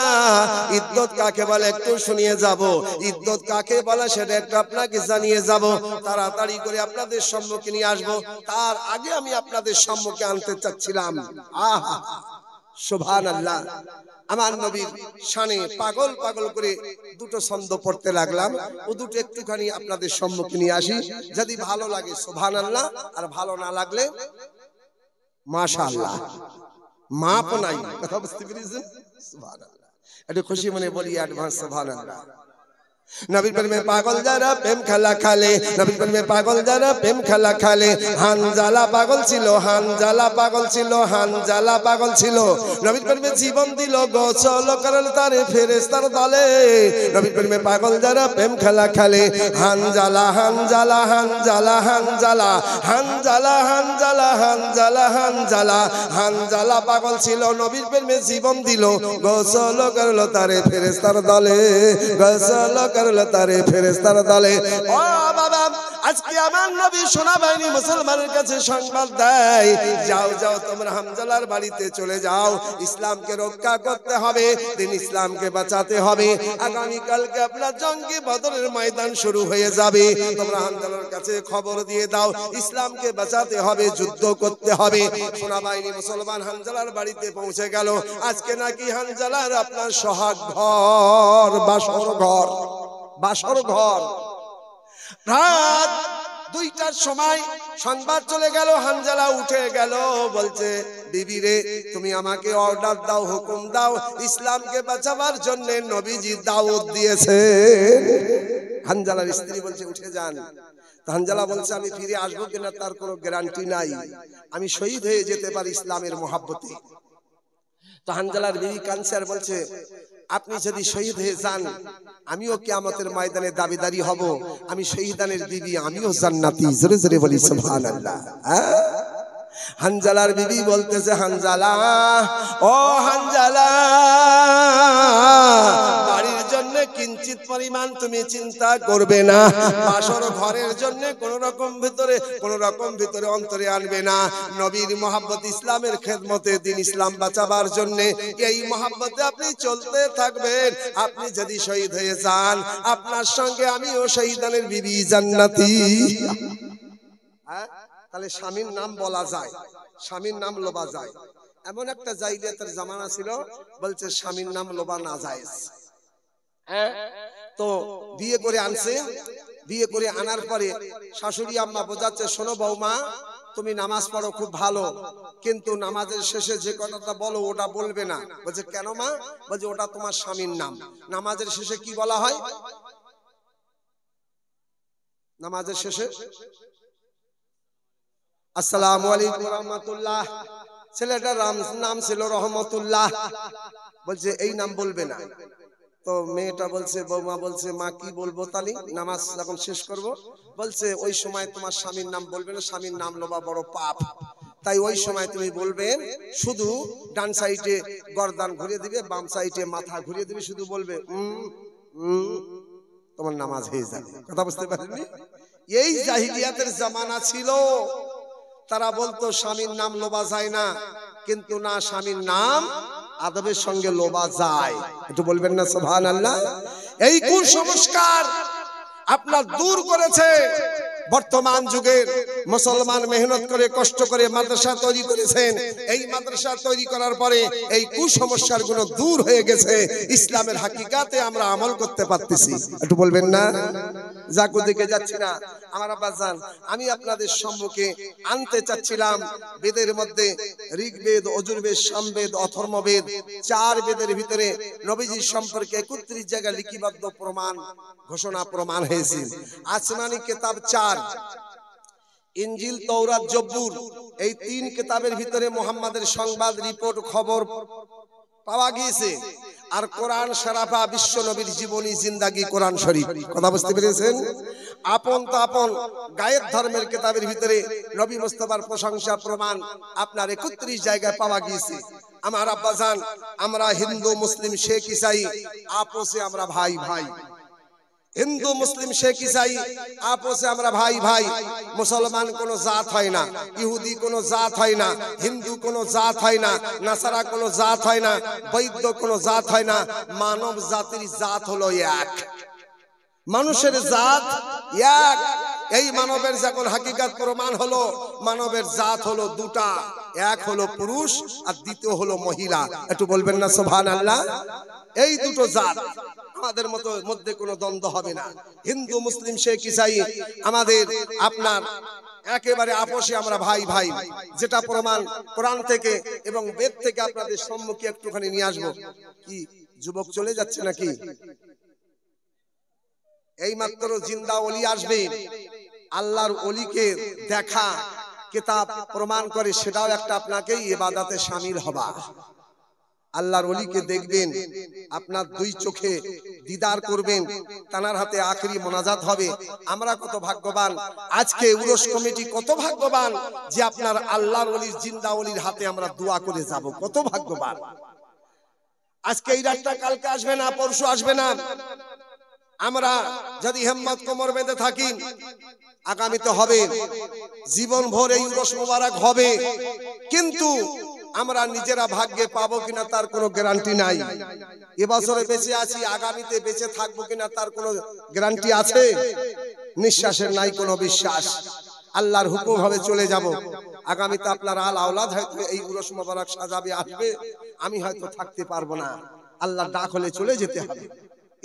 ইদ্যত কাকে বলে একটু শুনিয়ে যাব। ইদ্যত কাকে বলে সেটা একটু আপনাকে জানিয়ে যাব। তাড়াতাড়ি করে আপনাদের সম্মুখে নিয়ে আসবো, তার আগে আমি আপনাদের সম্মুখে আনতে চাচ্ছিলাম, আহা সুবহানাল্লাহ, আমার নবীর শানে পাগল পাগল করে দুটো ছন্দ পড়তে লাগলাম। ও দুটো একটুখানি আপনাদের সম্মুখে নিয়ে আসি, যদি ভালো লাগে সুবহানাল্লাহ, আর ভালো না লাগলে মাশাআল্লাহ, মাপ নাই। কথা বুঝতে পেরেছেন? সুবহানাল্লাহ। একটু খুশি মনে বলি অ্যাডভান্স সুবহানাল্লাহ। নবীর প্রেমে পাগল যারা প্রেম খেলা খেলে, নবীর প্রেমে পাগল যারা প্রেম খেলা খেলে। হানজালা পাগল ছিল, হানজালা পাগল ছিল, হানজালা পাগল ছিল। নবীর প্রেমে জীবন দিল, গোসল করল তারে ফেরেশতার দলে। নবীর প্রেমে পাগল যারা প্রেম খেলা খেলে। হানজালা হানজালা হানজালা হানজালা হানজালা হানজালা হানজালা হানজালা হানজালা পাগল ছিল, নবীর প্রেমে জীবন দিল, গোসল করল তারে ফেরেশতার দলে, গোসল করল তারে ফেরেশতার দলে। ও বাবা, আজকে আমার নবী সোনা বাহিনী মুসলমানের কাছে সংবাদ দেয়, যাও যাও তোমরা হামজালার বাড়িতে চলে যাও, ইসলামকে রক্ষা করতে হবে, দিন ইসলামকে বাঁচাতে হবে। আগামী কালকে আপনার জঙ্গে বদরের ময়দান শুরু হয়ে যাবে, তোমরা হামজালার কাছে খবর দিয়ে দাও, ইসলামকে বাঁচাতে হবে, যুদ্ধ করতে হবে। সোনা বাহিনী মুসলমান হামজালার বাড়িতে পৌঁছে গেল। আজকে নাকি হামজালার আপনার সোহাগ ঘর, বাসর ঘর, বাসর ঘর। রাত 2টার সময় সংবাদ চলে গেল, হানজালা উঠে গেল, বলছে বিবি রে তুমি আমাকে অর্ডার দাও, হুকুম দাও, ইসলামকে বাঁচাবার জন্য নবীজি দাওয়াত দিয়েছে। হানজালার স্ত্রী বলছে উঠে যান। হানজালা বলছে আমি ফিরে আসবো কিনা তার কোনো গ্যারান্টি নাই, আমি শহীদ হয়ে যেতে পারি ইসলামের মহাব্বতে। তো হানজালার বিবি কাঁদছে আর বলছে আপনি যদি শহীদ হয়ে যান আমিও কিয়ামতের ময়দানে দাবিদারি হব, আমি শহীদানের বিবি, আমিও জান্নাতি। জোরে জোরে বলি সুবহানাল্লাহ। হানজালার বিবি বলতেছে হানজালা, ও হানজালা, বাড়ির জন্য কিঞ্চিত পরিমাণ তুমি চিন্তা করবে না, বাসর ঘরের জন্য কোন রকম ভিতরে অন্তরে আনবে না। নবীর মহাব্বত, ইসলামের খেদমতে, দিন ইসলাম বাঁচাবার জন্য এই মহাব্বতে আপনি চলতে থাকবেন। আপনি যদি শহীদ হয়ে যান আপনার সঙ্গে আমিও শহীদানের বিবি, জান্নাতি। তাহলে স্বামীর নাম বলা যায়, স্বামীর নাম লোবা যায়। এমন একটা জাইলিয়াতের জামানা ছিল, বলছে স্বামীর নাম লোবা না যায়। তো বিয়ে করে আনছে, বিয়ে করে আনার পরে শাশুড়ি আম্মা বোঝাচ্ছে শোনো বৌমা তুমি নামাজ পড়ো খুব ভালো, কিন্তু নামাজের শেষে যে কথাটা বলো ওটা বলবে না। বলছে কেন মা? বলছে ওটা তোমার স্বামীর নাম। নামাজের শেষে কি বলা হয়? নামাজের শেষে আসসালামু আলাইকুম রহমতুল্লাহ, ছেলেটার নাম ছিল রহমতুল্লাহ, বলছে এই নাম বলবে না। তো মেয়েটা বলছে, বৌমা বলছে মা কি বলবো তালি, নামাজ যখন শেষ করব? বলছে ওই সময় তোমার স্বামীর নাম বলবে না, স্বামীর নাম লোবা বড় পাপ, তাই ওই সময় তুমি বলবে শুধু ডান সাইডে গর্দান ঘুরিয়ে দিবে, বাম সাইডে মাথা ঘুরিয়ে দিবে, শুধু বলবে তোমার নামাজ হয়ে যাবে। কথা বুঝতে পারেননি? এই জাহিলিয়াতের জামানা ছিল, তারা বলতো স্বামীর নাম লোবা যায় না, কিন্তু না, স্বামীর নাম আদবের সঙ্গে লোবা যায়। একটু বলবেন না সুবহানাল্লাহ। এই কুসংস্কার আপনার দূর করেছে বর্তমান যুগের মুসলমান, মেহনত করে কষ্ট করে মাদ্রাসা তৈরি করেছেন। এই মাদ্রাসা তৈরি করার পরে এই কুসংস্কার গুলো দূর হয়ে গেছে, ইসলামের হাকিকাতে আমরা আমল করতে পারতেছি। একটু বলবেন না? যাকু দিকে যাচ্ছি না আমার আব্বাজান, আমি আপনাদের সম্মুখে আনতে চাচ্ছিলাম বেদের মধ্যে ঋগ্বেদ, অজুর্বেদ, সামবেদ, অথর্ববেদ, 4 বেদের ভিতরে নবীজির সম্পর্কে 31 জায়গায় লিখিবদ্ধ প্রমাণ, ঘোষণা প্রমাণ হয়েছে। আসমানি কিতাব 4, ইনজিল, তৌরাত, জব্বুর, এই 3 কিতাবের ভিতরে মুহাম্মাদের সংবাদ, রিপোর্ট, খবর পাওয়া গিয়েছে। আর কোরআন শরাফা, বিশ্ব নবীর জীবনী, জিন্দাগি, কোরআন শরীফ। কথা বুঝতে পেরেছেন? আপন তো আপন গায়ের ধর্মের কিতাবের ভিতরে নবী মুস্তাফার প্রশংসা প্রমাণ আপনার 31 জায়গায় পাওয়া গিয়েছে। আমার আব্বাজান, আমরা হিন্দু, মুসলিম, শেখ, ইসাই আপোষে আমরা ভাই ভাই। হিন্দু, মুসলিম, শেখ, ইসাই আপোষে আমরা ভাই ভাই। মুসলমান কোনো জাত হয় না, ইহুদি কোনো জাত হয় না, হিন্দু কোনো জাত হয় না, নাসারা কোনো জাত হয় না, বৈদ্য কোনো জাত হয় না। মানব জাতির জাত হলো এক, মানুষের জাত এক। এই মানবের যখন হাকিকাত প্রমাণ হলো, মানবের জাত হলো 2টা, এক হলো পুরুষ আর দ্বিতীয় হলো মহিলা। একটু বলবেন না সুবহানাল্লাহ। এই 2টো জাত, আমাদের মধ্যে কোনো দ্বন্দ্ব হবে না। হিন্দু, মুসলিম, শেখ, ইসাই আমাদের আপনার একেবারে আপোষে আমরা ভাই ভাই। যেটা প্রমাণ কোরআন থেকে এবং বেদ থেকে আপনাদের সম্মুখে একটুখানি নিয়ে আসবো। কি যুবক চলে যাচ্ছে নাকি? এই মাত্র জিন্দা ওলি আসবে, আল্লাহর ওলিকে দেখা কিতাব প্রমাণ করে, সেটাও একটা আপনাকে ইবাদতে শামিল হবা। আল্লাহর ওলিকে দেখবেন, আপনার 2 চোখে দিদার করবেন, তানার হাতে আখেরি মোনাজাত হবে। আমরা কত ভাগ্যবান, আজকে উরস কমিটি কত ভাগ্যবান যে আপনার আল্লাহর ওলির, জিন্দা ওলির হাতে আমরা দোয়া করে যাব। কত ভাগ্যবান। আজকে এই রাতটা কালকে আসবে না, পরশু আসবে না। আমরা যদি হিম্মত কোমর বেঁধে থাকি, আগামীতে হবে, জীবন ভর এই উরস মোবারক হবে। কিন্তু আমরা নিজেরা ভাগ্যে পাবো কিনা তার কোনো গ্যারান্টি নাই। এবছরে বেঁচে আছি, আগামীতে বেঁচে থাকবো কিনা তার কোনো গ্যারান্টি আছে? নিঃশ্বাসের নাই কোনো বিশ্বাস। আল্লাহর হুকুম হবে চলে যাব। আগামীতে আপনার আল আওলাদ হয়তো এই উরস মোবারক সাজাবে, আসবে, আমি হয়তো থাকতে পারবো না। আল্লাহর ডাক হলে চলে যেতে হবে।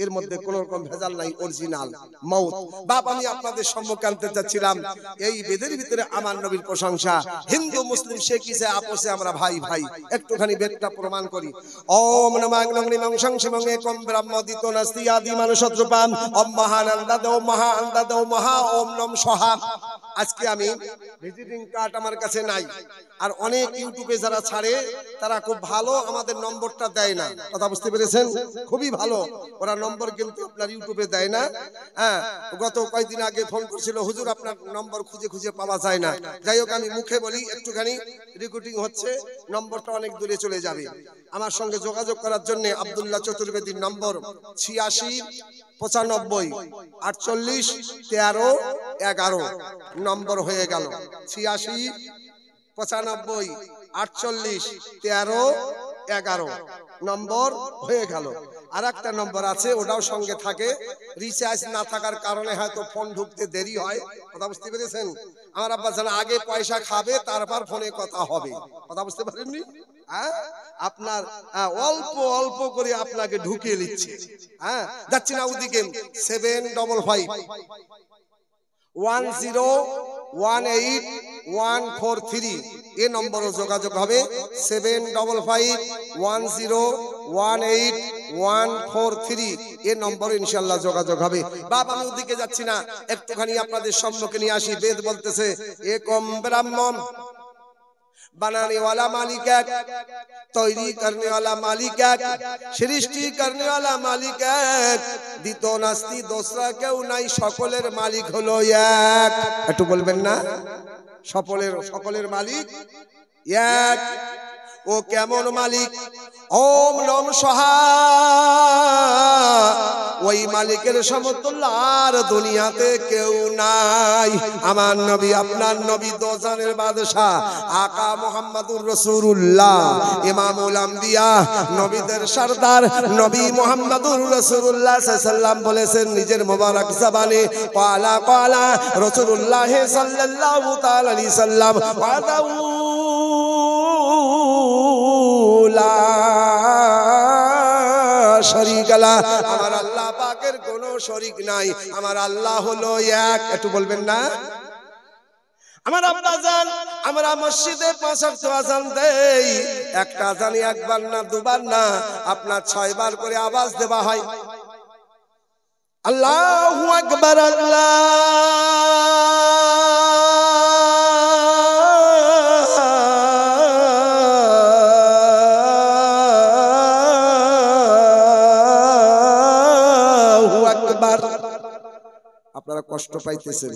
এর মধ্যে কোন রকম ভেজাল নাই, অরিজিনাল মাউত। বাপ আমি আপনাদের সম্মুখে আনতে চাচ্ছিলাম এই বেদের ভিতরে আমার নবীর প্রশংসা। হিন্দু মুসলিম শিখ ইসাই আপোষে আমরা ভাই ভাই, একটুখানি বেদটা প্রমাণ করি। ওম নমাগ্নং নিমং সংসিমং একম ব্রহ্মদিতো নাস্তি আদি মানসত্রূপাম ওম মহানন্দা দেও মহানন্দা দেও মহা ওম নম সহা। আজকে আমি ভিজিটিং কার্ড আমার কাছে নাই, আর অনেক ইউটিউবে যারা ছাড়ে তারা খুব ভালো আমাদের নম্বরটা দেয় না, কথা বুঝতে পেরেছেন? খুবই ভালো ওরা নম্বর কিন্তু আপনার ইউটিউবে দেয় না। হ্যাঁ, গত কয়েকদিন আগে ফোন করছিল, হুজুর আপনার নম্বর খুঁজে খুঁজে পাওয়া যায় না। যাই হোক, আমি মুখে বলি, একটুখানি রেকর্ডিং হচ্ছে, নম্বরটা অনেক দূরে চলে যাবে। আমার সঙ্গে যোগাযোগ করার জন্য আব্দুল্লাহ চতুর্বেদীর নম্বর 86 95 48 13 11 নম্বর হয়ে গেল। 86 95 48 13 11 নম্বর হয়ে গেল। আর একটা নম্বর আছে, ওটাও সঙ্গে থাকে, রিচার্জ না থাকার কারণে হয়তো ফোন ঢুকতে দেরি হয়, কথা বুঝতে পেরেছেন? আমার আব্বা জানা আগে পয়সা খাবে তারপর ফোনে কথা হবে, কথা বুঝতে পারেননি? হ্যাঁ, আপনার অল্প অল্প করে আপনাকে ঢুকিয়ে নিচ্ছে। হ্যাঁ, যাচ্ছি না ওদিকে। 755 1018 এ নম্বরে যোগাযোগ হবে। 755 1018 এ নম্বরে ইনশাআল্লাহ যোগাযোগ হবে। বাপ আমি ওদিকে যাচ্ছি না, একটুখানি আপনাদের সম্মুখে নিয়ে আসি। বেদ বলতেছে একম ব্রহ্মম, बनाने वाला मालिक एक, तैरी करने वाला मालिक एक, सृष्टि करने वाला मालिक एक, दितो नास्ति दूसरा केउ नाई, सकलेर मालिक हलो एक। एकटु बोलबेन ना, सकलेर मालिक एक। ও কেমন মালিক? ওম নম সহা, ওই মালিকের সমতুল্য আর দুনিয়াতে কেউ নাই। আমার নবী, আপনার নবী দোজানের বাদশা, আকা মুহাম্মাদুর রাসূলুল্লাহ, ইমামুল আম্বিয়া, নবীদের সরদার নবী মুহাম্মাদুর রাসূলুল্লাহ সাল্লাল্লাহু আলাইহি সাল্লাম বলেছেন নিজের মোবারক জবানে, ক্বালা ক্বালা রাসূলুল্লাহ সাল্লাল্লাহু তাআলা আলাইহি সাল্লাম, ওয়াদাউ শরীকালা, আমার আল্লাহ পাকের কোনো শরীক নাই, আমার আল্লাহ হলো এক। একটু বলবেন না? আমার আব্বা জান, আমরা মসজিদে 5 ওয়াক্ত আযান দেই, একটা আযানে একবার না দুবার না, আপনার 6 বার করে আওয়াজ দেওয়া হয়। আল্লাহু আকবার, আপনারা কষ্ট পাইতেছেন।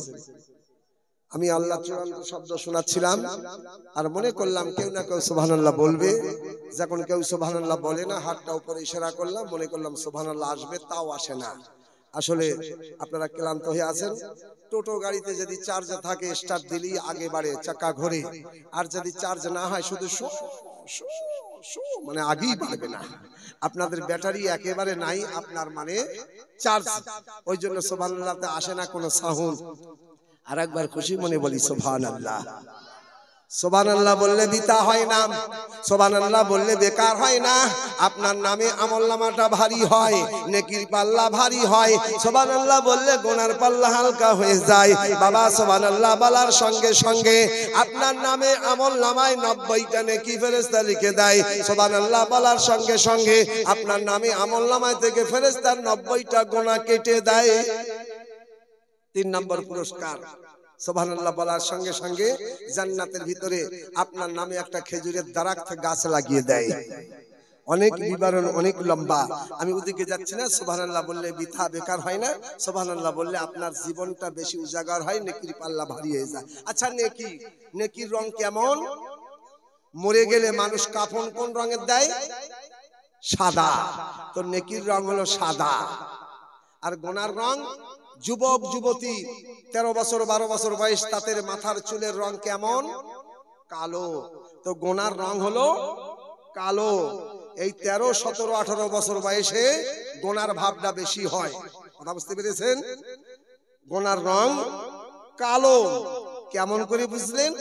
আমি আল্লাহ চূড়ান্ত শব্দ শোনাচ্ছিলাম, আর মনে করলাম কেউ না কেউ সুবহানাল্লাহ বলবে। যখন কেউ সুবহানাল্লাহ বলে না, হাতটা উপরে ইশারা করলাম, মনে করলাম সুবহানাল্লাহ আসবে, তাও আসে না। আসলে আপনারা ক্লান্ত হয়ে আছেন। টোটো গাড়িতে যদি চার্জ থাকে, স্টার্ট দিলেই আগে বাড়ে, চাকা ঘোরে। আর যদি চার্জ না হয়, শুধু মানে আগেই বাড়বে না। আপনাদের ব্যাটারি একেবারে নাই, আপনার মানে চার্জ, ওই জন্য সুবহানাল্লাহতে আসে না কোনো সাউন্ড। আর একবার খুশি মনে বলি সুবহানাল্লাহ। সুবহানাল্লাহ বললে বিতা হয় না, সুবহানাল্লাহ বললে বেকার হয় না। আপনার নামে আমলনামাটা ভারী হয়, নেকির পাল্লা ভারী হয়। সুবহানাল্লাহ বললে গুনার পাল্লা হালকা হয়ে যায়। বাবা সুবহানাল্লাহ বলার সঙ্গে সঙ্গে আপনার নামে আমলনামায় 90টা নেকি ফেরেশতা লিখে দেয়। সুবহানাল্লাহ বলার সঙ্গে সঙ্গে আপনার নামে আমলনামায় থেকে ফেরেশতার 90টা গুনাহ কেটে দেয়। 3 নম্বর পুরস্কার। সুবহানাল্লাহ বলার সঙ্গে সঙ্গে জান্নাতের ভিতরে আপনার নামে একটা খেজুরের দারাক্ত গাছ লাগিয়ে দেয়। অনেক বিবরণ, অনেক লম্বা, আমি ওদিকে যাচ্ছি না। সুবহানাল্লাহ বললে বিথা বেকার হয় না, সুবহানাল্লাহ বললে আপনার জীবনটা বেশি উজাগার হয়, নেকির পাল্লা ভারী হয়ে যায়। আচ্ছা, নেকির রং কেমন? মরে গেলে মানুষ কাফন কোন রঙের দেয়? সাদা। তো নেকির রং হলো সাদা। আর গুনার রং, যুবক যুবতী 13 বছর 12 বছর বয়স, তাদের মাথার চুলের রং কেমন? কালো। তো গুনার রং হলো কালো। এই 13, 17, 18 বছর বয়সে গুনার ভাবটা বেশি হয়, কথা বুঝতে পেরেছেন? গুনার রং কালো। কেমন করে বুঝলেন?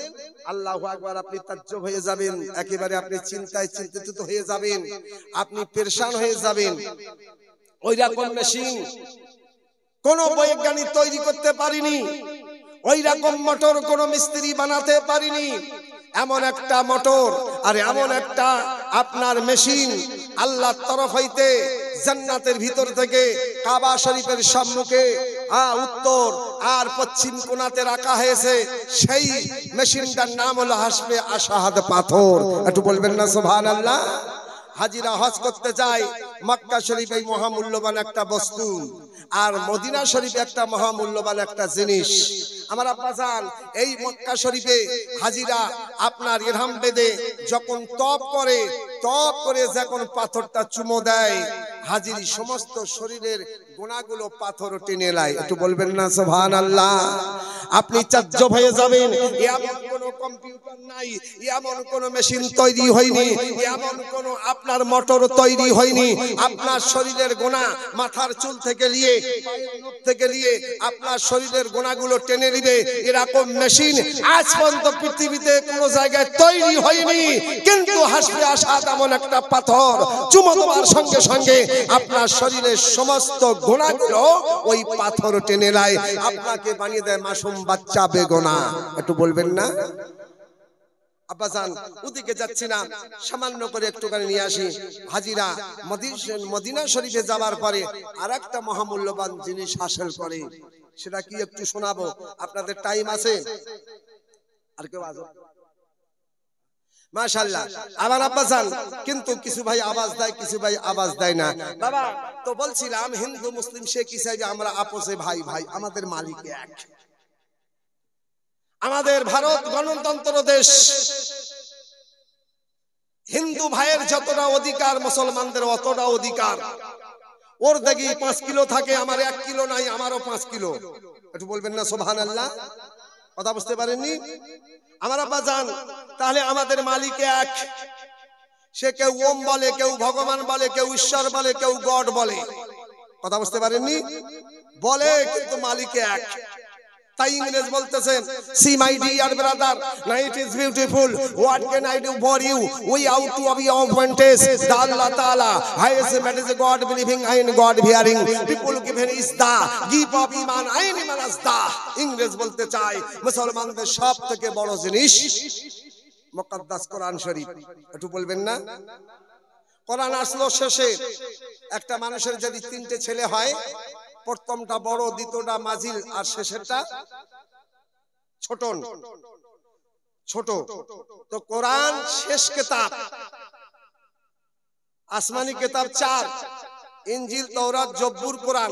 আল্লাহু আকবার। আপনি তাজ্জব হয়ে যাবেন, একেবারে আপনি চিন্তায় চিন্তিত হয়ে যাবেন, আপনি পেরেশান হয়ে যাবেন। ওই রকম মেশিন কোন বৈজ্ঞানিক তৈরি করতে পারিনি, ওই রকম মোটর কোন মিস্ত্রি বানাতে পারিনি। এমন একটা মোটর আর এমন একটা আপনার মেশিন আল্লাহর তরফ হইতে জান্নাতের ভিতর থেকে কাবা শরীফের সম্মুখে উত্তর আর পশ্চিম কোণাতে রাখা হয়েছে। সেই মেশিনটার নাম হলো হাসবে আশাহাদ পাথর। একটু বলবেন না সুবহানাল্লাহ। হাজিরা হজ করতে যায় মক্কা শরীফ এই মহামূল্যবান একটা বস্তু, আর মদিনা শরীফে একটা মহামূল্যবান একটা জিনিস। আমার আব্বা জান এই মক্কা শরীফে হাজিরা আপনার ইরহাম বেঁধে যখন তপ করে যখন পাথরটা চুমো দেয়, হাজিরি সমস্ত শরীরের গুনাহগুলো পাথর টেনে নেয়। একটু বলবেন না সুবহানাল্লাহ। আপনি চাজ্জ হয়ে যাবেন, এমন কোন কম্পিউটার নাই, এমন কোন মেশিন তৈরি হয়নি, এমন কোন আপনার মোটর তৈরি হয়নি। আপনার শরীরের গুনাহ মাথার চুল থেকে নিয়ে পায়ের নখ থেকে নিয়ে আপনার শরীরের গুনাহগুলো টেনে নিবে, এরকম মেশিন আজ পর্যন্ত পৃথিবীতে কোন জায়গায় তৈরি হয়নি। কিন্তু হাসবে আসাদ এমন একটা পাথর চুমো দেওয়ার সঙ্গে সঙ্গে আপনার শরীরের সমস্ত গুনাহগুলো ওই পাথর টেনে নেয়, আপনাকে বানিয়ে দেয় মাসুম বাচ্চা বেগুনাহ। একটু বলবেন না আব্বাজান। ওদিকে যাচ্ছি না, সামান্য করে একটুখানি নিয়ে আসি। হাজিরা মদিনা শরীফে যাওয়ার পরে আরেকটা মহামূল্যবান জিনিস হাসিল করে, সেটা কি একটু শোনাবো। আপনাদের টাইম আছে? আর কেউ আজ মাশাআল্লাহ আমার আব্বাজান। কিন্তু কিছু ভাই আওয়াজ দেয়, কিছু ভাই আওয়াজ দেয় না। বাবা তো বলছিলাম হিন্দু মুসলিম শেখ হিসাবে আমরা আপোষে ভাই ভাই, আমাদের মালিক এক। আমাদের ভারত গণতন্ত্র দেশ, হিন্দু ভাইয়ের যতটা অধিকার মুসলমানদের অতটা অধিকার। ওর দেখি 5 কিলো থাকে, আমার 1 কিলো নাই, আমারও 5 কিলো। একটু বলবেন না সুবহানাল্লাহ। কথা বুঝতে পারেননি আমার আব্বা জান? তাহলে আমাদের মালিক এক। সে কেউ ওম বলে, কেউ ভগবান বলে, কেউ ঈশ্বর বলে, কেউ গড বলে। কথা বুঝতে পারেননি? বলে কিন্তু মালিক এক। তাই ইংরেজ বলতেছেন, see my dear brother, night is beautiful, what can I do for you, we out to be of one taste, the Allah Ta'ala highest man is God believing and God fearing, people given is the give of iman and iman as the। ইংরেজ বলতে চায় মুসলমানদের সব থেকে বড় জিনিস মুকদ্দাস কোরআন শরীফ। একটু বলবেন না? কোরআন আসলো শেষে। একটা মানুষের যদি 3টে ছেলে হয়, প্রথমটা বড়, দ্বিতীয়টা মাঝিল, আর শেষেরটা ছোট। তো কোরআন শেষ কিতাব, আসমানি কিতাব 4, ইনজিল, তাওরাত, জব্বুর, কোরআন।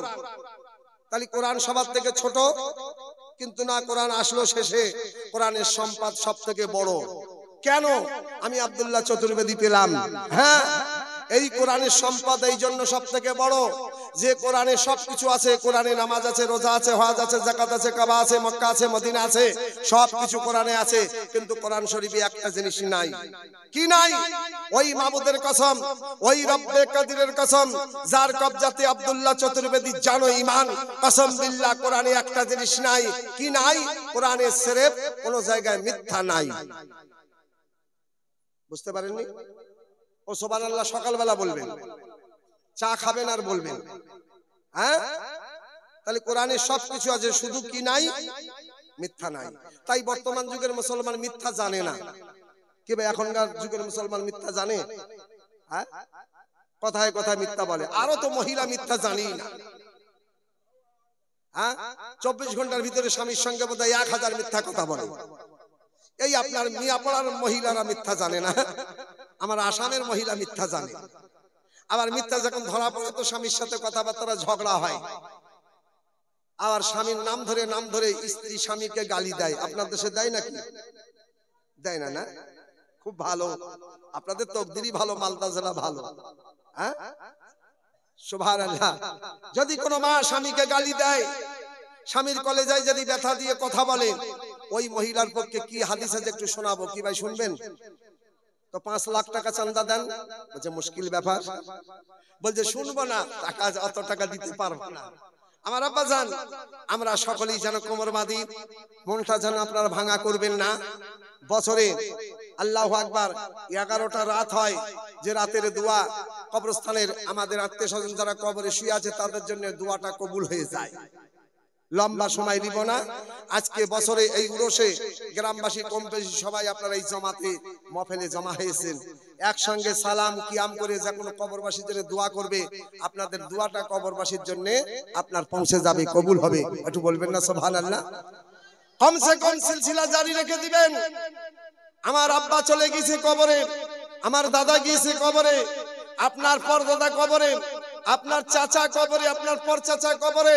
তাহলে কোরআন সবার থেকে ছোট, কিন্তু না, কোরআন আসলো শেষে। কোরআনের সম্পদ সব থেকে বড়। কেন? আমি আব্দুল্লাহ চতুর্বেদী পেলাম। হ্যাঁ, এই কোরআনের সম্পদ এই জন্য সব থেকে বড় যে কোরআনে সবকিছু আছে। কোরআনে নামাজ আছে, রোজা আছে, হজ আছে, যাকাত আছে, কাবা আছে, মক্কা আছে, মদিনা আছে, সবকিছু কোরআনে আছে। কিন্তু কোরআন শরীফে একটা জিনিস নাই। কি নাই? ওই মাবুদের কসম, ওই রব্বে কাদিরের কসম, যার কবজাতে আব্দুল্লাহ চতুর্বেদী জানো ঈমান, কসম বিল্লাহ কোরআনে একটা জিনিস নাই। কি নাই? কোরআনে সিরেফ কোন জায়গায় মিথ্যা নাই। বুঝতে পারেননি? ও সুবহানাল্লাহ সকালবেলা বলবেন, চা খাবেন আর বলবেন। হ্যাঁ, তাহলে কোরআনে সবকিছু আছে, শুধু কি নাই? মিথ্যা নাই। তাই বর্তমান যুগের মুসলমান মিথ্যা জানে না। কি ভাই এখনকার যুগের মুসলমান মিথ্যা জানে? হ্যাঁ, কথায় কথায় মিথ্যা বলে। আরো তো মহিলা মিথ্যা জানেই না। হ্যাঁ, 24 ঘন্টার ভিতরে স্বামীর সঙ্গে বোধহয় 1000 মিথ্যা কথা বলে। এই আপনার মিয়াপাড়ার মহিলারা মিথ্যা জানে না, আমার আসামের মহিলা মিথ্যা জানে। আবার মিথ্যা যখন ধরা পড়ে তো স্বামীর সাথে কথাবার্তা ঝগড়া হয়, আবার স্বামীর নাম ধরে স্ত্রী স্বামীকে গালি দেয়। আপনার দেশে দেয় নাকি? দেয় না? না, খুব ভালো, আপনাদের তকদিরই ভালো, মালদা জেলা ভালো। হ্যাঁ, সুবহানাল্লাহ। যদি কোনো মা স্বামীকে গালি দেয়, স্বামীর কলেজায় যদি ব্যথা দিয়ে কথা বলে, ওই মহিলার পক্ষে কি হাদিস আছে একটু শোনাবো। কি ভাই শুনবেন? তো 5 লাখ টাকা চাঁদা দেন। বলছে মুশকিল ব্যাপার। বলছে শুনবো না, টাকা অত টাকা দিতে পারবো না। আমার আব্বা জান, আমরা সকলেই যেন কোমর বাঁধি, মনটা যেন আপনারা ভাঙা করবেন না। বছরে আল্লাহু আকবার 11টা রাত হয়, যে রাতের দোয়া কবরস্থানের আমাদের আত্মীয় স্বজন যারা কবরে শুয়ে আছে তাদের জন্য দোয়াটা কবুল হয়ে যায়। লম্বা সময় দিব না, আজকে বছরে এই উরসে গ্রামবাসী কম বেশি সবাই আপনারা এই জমাতে মফেলে জমা হয়েছেন, একসঙ্গে সালাম কিয়াম করে যে কোনো কবরবাসীর জন্য দোয়া করবে, আপনাদের দোয়াটা কবরবাসীর জন্য আপনার পৌঁছে যাবে, কবুল হবে। একটু বলবেন না সুবহানাল্লাহ? কমসে কম সিলসিলা জারি রেখে দিবেন। আমার আব্বা চলে গিয়েছে কবরে, আমার দাদা গিয়েছে কবরে, আপনার পরদাদা কবরে, আপনার চাচা কবরে, আপনার পর চাচা কবরে,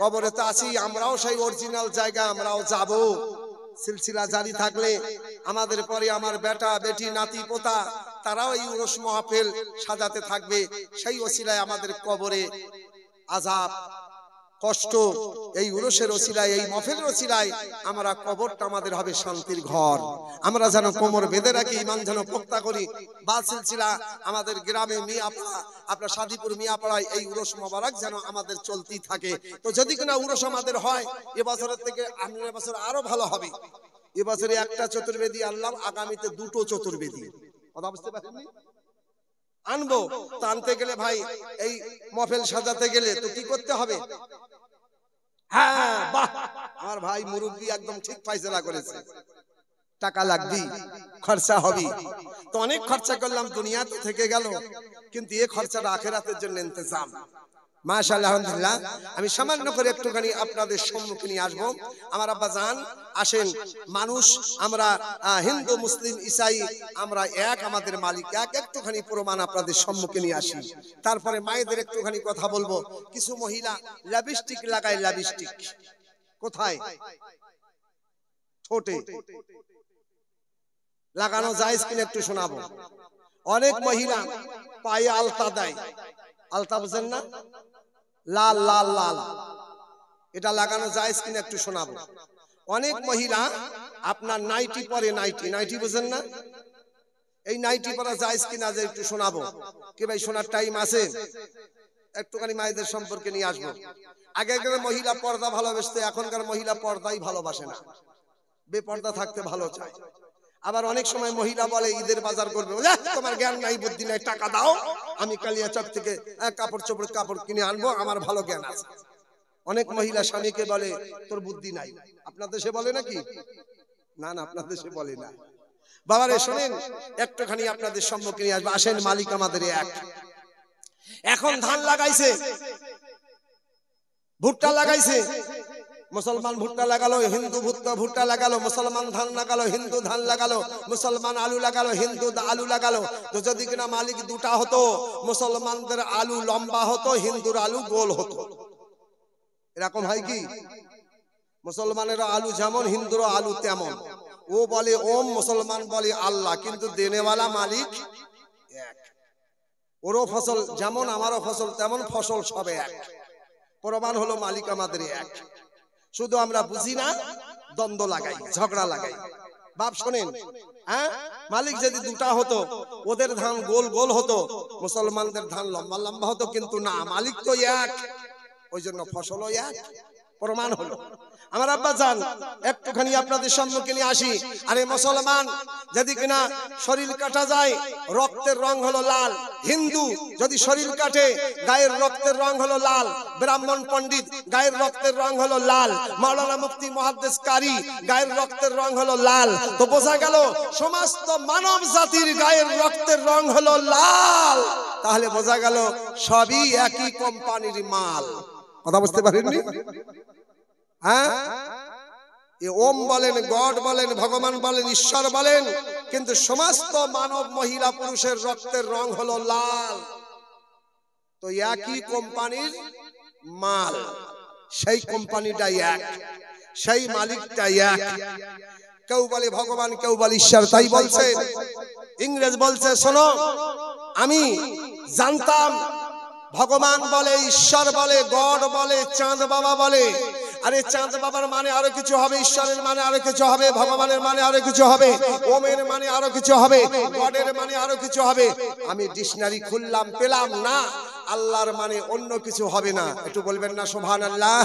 কবরে তো আছি আমরাও, সেই অরিজিনাল জায়গা আমরাও যাব। সিলসিলা জারি থাকলে আমাদের পরে আমার বেটা বেটি নাতি পোতা তারাও এই উরস মাহফিল সাজাতে থাকবে, সেই ওসিলায় আমাদের কবরে আযাব কষ্ট এই উরসের ওসিলায় এই মাহফিলের ওসিলায় আমরা কবরটা আমাদের হবে শান্তির ঘর। আমরা যেন কোমর বেঁধে রাখি, ঈমান যেন পোক্তা করি। বা সিলসিলা আমাদের গ্রামে মিয়াপাড়া, আপনার সাদিপুর মিয়াপাড়ায় এই উরস মোবারক যেন আমাদের চলতেই থাকে। তো যদি কিনা উরস আমাদের হয় এবছরের থেকে সামনের বছর আরো ভালো হবে। এবছরে একটা চতুর্বেদী আনলাম, আগামীতে দুটো চতুর্বেদী, কথা বুঝতে পারেননি? আনবো, তো আনতে গেলে ভাই এই মাহফিল সাজাতে গেলে তো কি করতে হবে? হ্যাঁ বাহ, আমার ভাই মুরব্বী একদম ঠিক ফাইসলা করেছে, টাকা লাগবে, খরচা হবে। তো অনেক খরচা করলাম, দুনিয়া তো থেকে গেল, কিন্তু এই খরচাটা আখিরাতের জন্য ইন্তজাম। মাশাআল্লাহ, আলহামদুলিল্লাহ। আমি সামান্য করে একটুখানি আপনাদের সম্মুখে নিয়ে আসবো। আমার আব্বা জান আসেন, মানুষ আমরা হিন্দু মুসলিম ঈসাই আমরা এক, আমাদের মালিক এক, একটুখানি প্রমাণ আপনাদের সম্মুখে নিয়ে আসি। তারপরে মায়েদের একটুখানি কথা বলবো। কিছু মহিলা লিপস্টিক লাগায়, লিপস্টিক কোথায়? ঠোঁটে লাগানো জায়েজ কিনা একটু শোনাবো। অনেক মহিলা পায়ে আলতা দেয়, আলতা বুঝেন না, লাল লাল লাল, এটা লাগানো জায়েজ কিনা একটু শোনাবো। অনেক মহিলা আপনার নাইটি পরে, নাইটি, নাইটি বুঝেন না, এই নাইটি পরা জায়েজ কিনা যে একটু শোনাবো। কি ভাই শোনার টাইম আছে? একটুখানি মায়েদের সম্পর্কে নিয়ে আসবো। আগেকার মহিলা পর্দা ভালোবাসতে, এখনকার মহিলা পর্দাই ভালোবাসে না, বেপর্দা থাকতে ভালো চায়। আবার অনেক সময় মহিলা বলে ঈদের বাজার করবে, তোমার জ্ঞান নাই বুদ্ধি নাই, টাকা দাও, আমি কালিয়াচক থেকে কাপড় কিনে আনবো, আমার ভালো জ্ঞান আছে। অনেক মহিলা স্বামীকে বলে তোর বুদ্ধি নাই। আপনার দেশে বলে নাকি? না না, আপনার দেশে বলে না। বাবারে শোনেন, একটুখানি আপনাদের সম্মুখে নিয়ে আসবো। আসেন, মালিক আমাদের এক। এখন ধান লাগাইছে, ভুট্টা লাগাইছে, মুসলমান ভুট্টা লাগালো, হিন্দু ভুট্টা লাগালো, মুসলমান ধান লাগালো, হিন্দু ধান লাগালো, মুসলমান আলু লাগালো, হিন্দু আলু লাগালো। তো যদি কিনা মালিক দুটা হতো, মুসলমানদের আলু লম্বা হতো, হিন্দুর আলু গোল হতো। এরকম হয় কি? মুসলমানের আলু যেমন, হিন্দুর আলু তেমন। ও বলে ওম, মুসলমান বলে আল্লাহ, কিন্তু দেনেওয়ালা মালিক এক। ওরও ফসল যেমন, আমারও ফসল তেমন, ফসল সবে এক। প্রমাণ হলো মালিক আমাদের এক। শুধু আমরা বুঝি না, দ্বন্দ্ব লাগাই, ঝগড়া লাগাই। বাপ শোনেন, হ্যাঁ, মালিক যদি দুটা হতো, ওদের ধান গোল গোল হতো, মুসলমানদের ধান লম্বা লম্বা হতো, কিন্তু না, মালিক তো এক, ওই জন্য ফসলও এক। প্রমাণ হলো। আমার আব্বা জান একটুখানি আপনাদের সম্মুখে নিয়ে আসি। আরে মুসলমান যদি কিনা শরীর কাটা যায়, রক্তের রং হলো লাল। হিন্দু যদি শরীর কাটে, গায়ের রক্তের রং হলো লাল। ব্রাহ্মণ পণ্ডিত গায়ের রক্তের রং হলো লাল। মাওলানা মুফতি মুহাদ্দিস কারি গায়ের রক্তের রং হলো লাল। তো বোঝা গেল সমস্ত মানব জাতির গায়ের রক্তের রং হলো লাল। তাহলে বোঝা গেল সবই একই কোম্পানির মাল। কথা বুঝতে পারেননি? হ্যাঁ, ওম বলেন, গড বলেন, ভগবান বলেন, ঈশ্বর বলেন, কিন্তু সমস্ত মানব মহিলা পুরুষের রক্তের রং হলো লাল। তো একই কোম্পানির মাল, সেই কোম্পানিটা এক, সেই মালিকটা এক। কেউ বলে ভগবান, কেউ বলে ঈশ্বর। তাই বলছে ইংরেজ বলছে, শোনো, আমি জানতাম ভগবান বলে, ঈশ্বর বলে, গড বলে, চাঁদ বাবা বলে। আরে চাঁদ বাবার মানে আরো কিছু হবে, ঈশ্বরের মানে আরো কিছু হবে, ভগবানের মানে আরো কিছু হবে, ওমের মানে আরো কিছু হবে, গডের মানে আরো কিছু হবে। আমি ডিকশনারি খুললাম, পেলাম না। আল্লাহর মানে অন্য কিছু হবে না। একটু বলবেন না সুবহানাল্লাহ।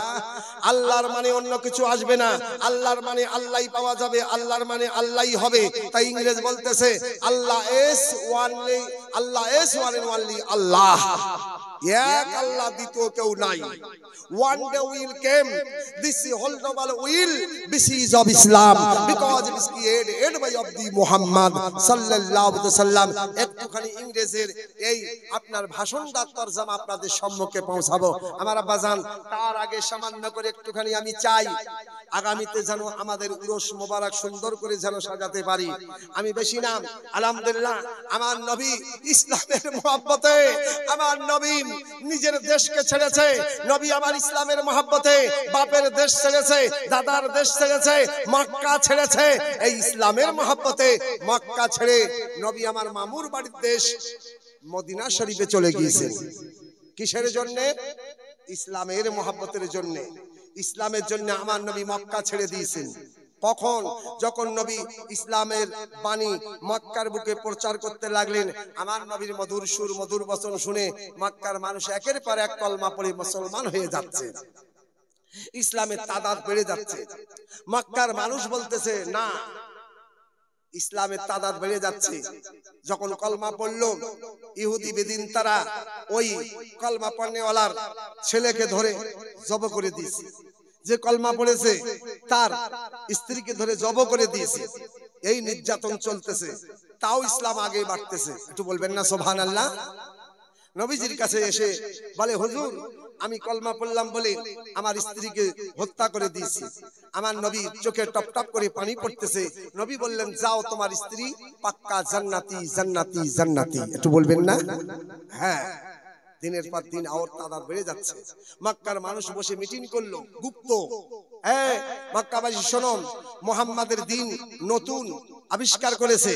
আল্লাহর মানে অন্য কিছু আসবে না, আল্লাহর মানে আল্লাহই পাওয়া যাবে, আল্লাহর মানে আল্লাহই হবে। তাই ইংরেজ বলতেছে Allah is only, Allah is one and only Allah. এক আল্লাহ, দ্বিতীয় কেউ নাই। One day will came, this whole global will be seized of Islam because it is created by of the Muhammad sallallahu alaihi wasallam। একটুখানি ইংরেজের এই আপনার ভাষণটা তরজমা আপনাদের সম্মুখে পৌঁছাবো আমার আব্বাজান। তার আগে সামান্য করে একটুখানি আমি চাই আগামীতে যেন আমাদের উরস মোবারক সুন্দর করে যেন সাজাতে পারি। আমি বেশি না, আলহামদুলিল্লাহ আমার নবী ইসলামের মহব্বতে, আমার নবী নিজের দেশকে ছেড়েছে, নবী আমার ইসলামের মহব্বতে বাপের দেশ ছেড়েছে, দাদার দেশ ছেড়েছে, মক্কা ছেড়েছে। এই ইসলামের মহব্বতে মক্কা ছেড়ে নবী আমার মামুর বাড়ির দেশ মদিনা শরীফে চলে গিয়েছেন। কিসের জন্য? ইসলামের মহব্বতের জন্য। ইসলামের জন্য আমার নবী মক্কা ছেড়ে দিয়েছেন। কখন? যখন নবী ইসলামের বাণী মক্কার বুকে প্রচার করতে লাগলেন। আমার নবীর মধুর সুর মধুর বচন শুনে মক্কার মানুষ একের পর এক কলমা পড়ে মুসলমান হয়ে যাচ্ছে, ইসলামের তাদাদ বেড়ে যাচ্ছে। মক্কার মানুষ বলতেছে না, ইসলামের তাদাদ বেড়ে যাচ্ছে। যখন কলমা পড়লো, ইহুদি বেদিন তারা ওই কলমা পড়নেওয়ালার ছেলেকে ধরে জব করে দিয়েছে। যে কলমা পড়েছে তার স্ত্রীকে ধরে জব করে দিয়েছে। এই নির্যাতন চলতেছে, তাও ইসলাম আগে বাড়তেছে। একটু বলবেন না সুবহানাল্লাহ। নবীজির কাছে এসে বলে, হুজুর আমি কলমা পড়লাম বলে আমার স্ত্রীকে হত্যা করে দিয়েছি। আমার নবী চোখে টপ টপ করে পানি পড়তেছে। নবী বললেন, যাও, তোমার স্ত্রী পাক্কা জান্নাতি জান্নাতি জান্নাতি। একটু বলবেন না? হ্যাঁ। দিনের পর দিন আর তাদাদ বেড়ে যাচ্ছে। মক্কার মানুষ বসে মিটিং করলো গুপ্ত। হ্যাঁ মক্কাবাসী শোনো, মুহাম্মাদের দিন নতুন আবিষ্কার করেছে,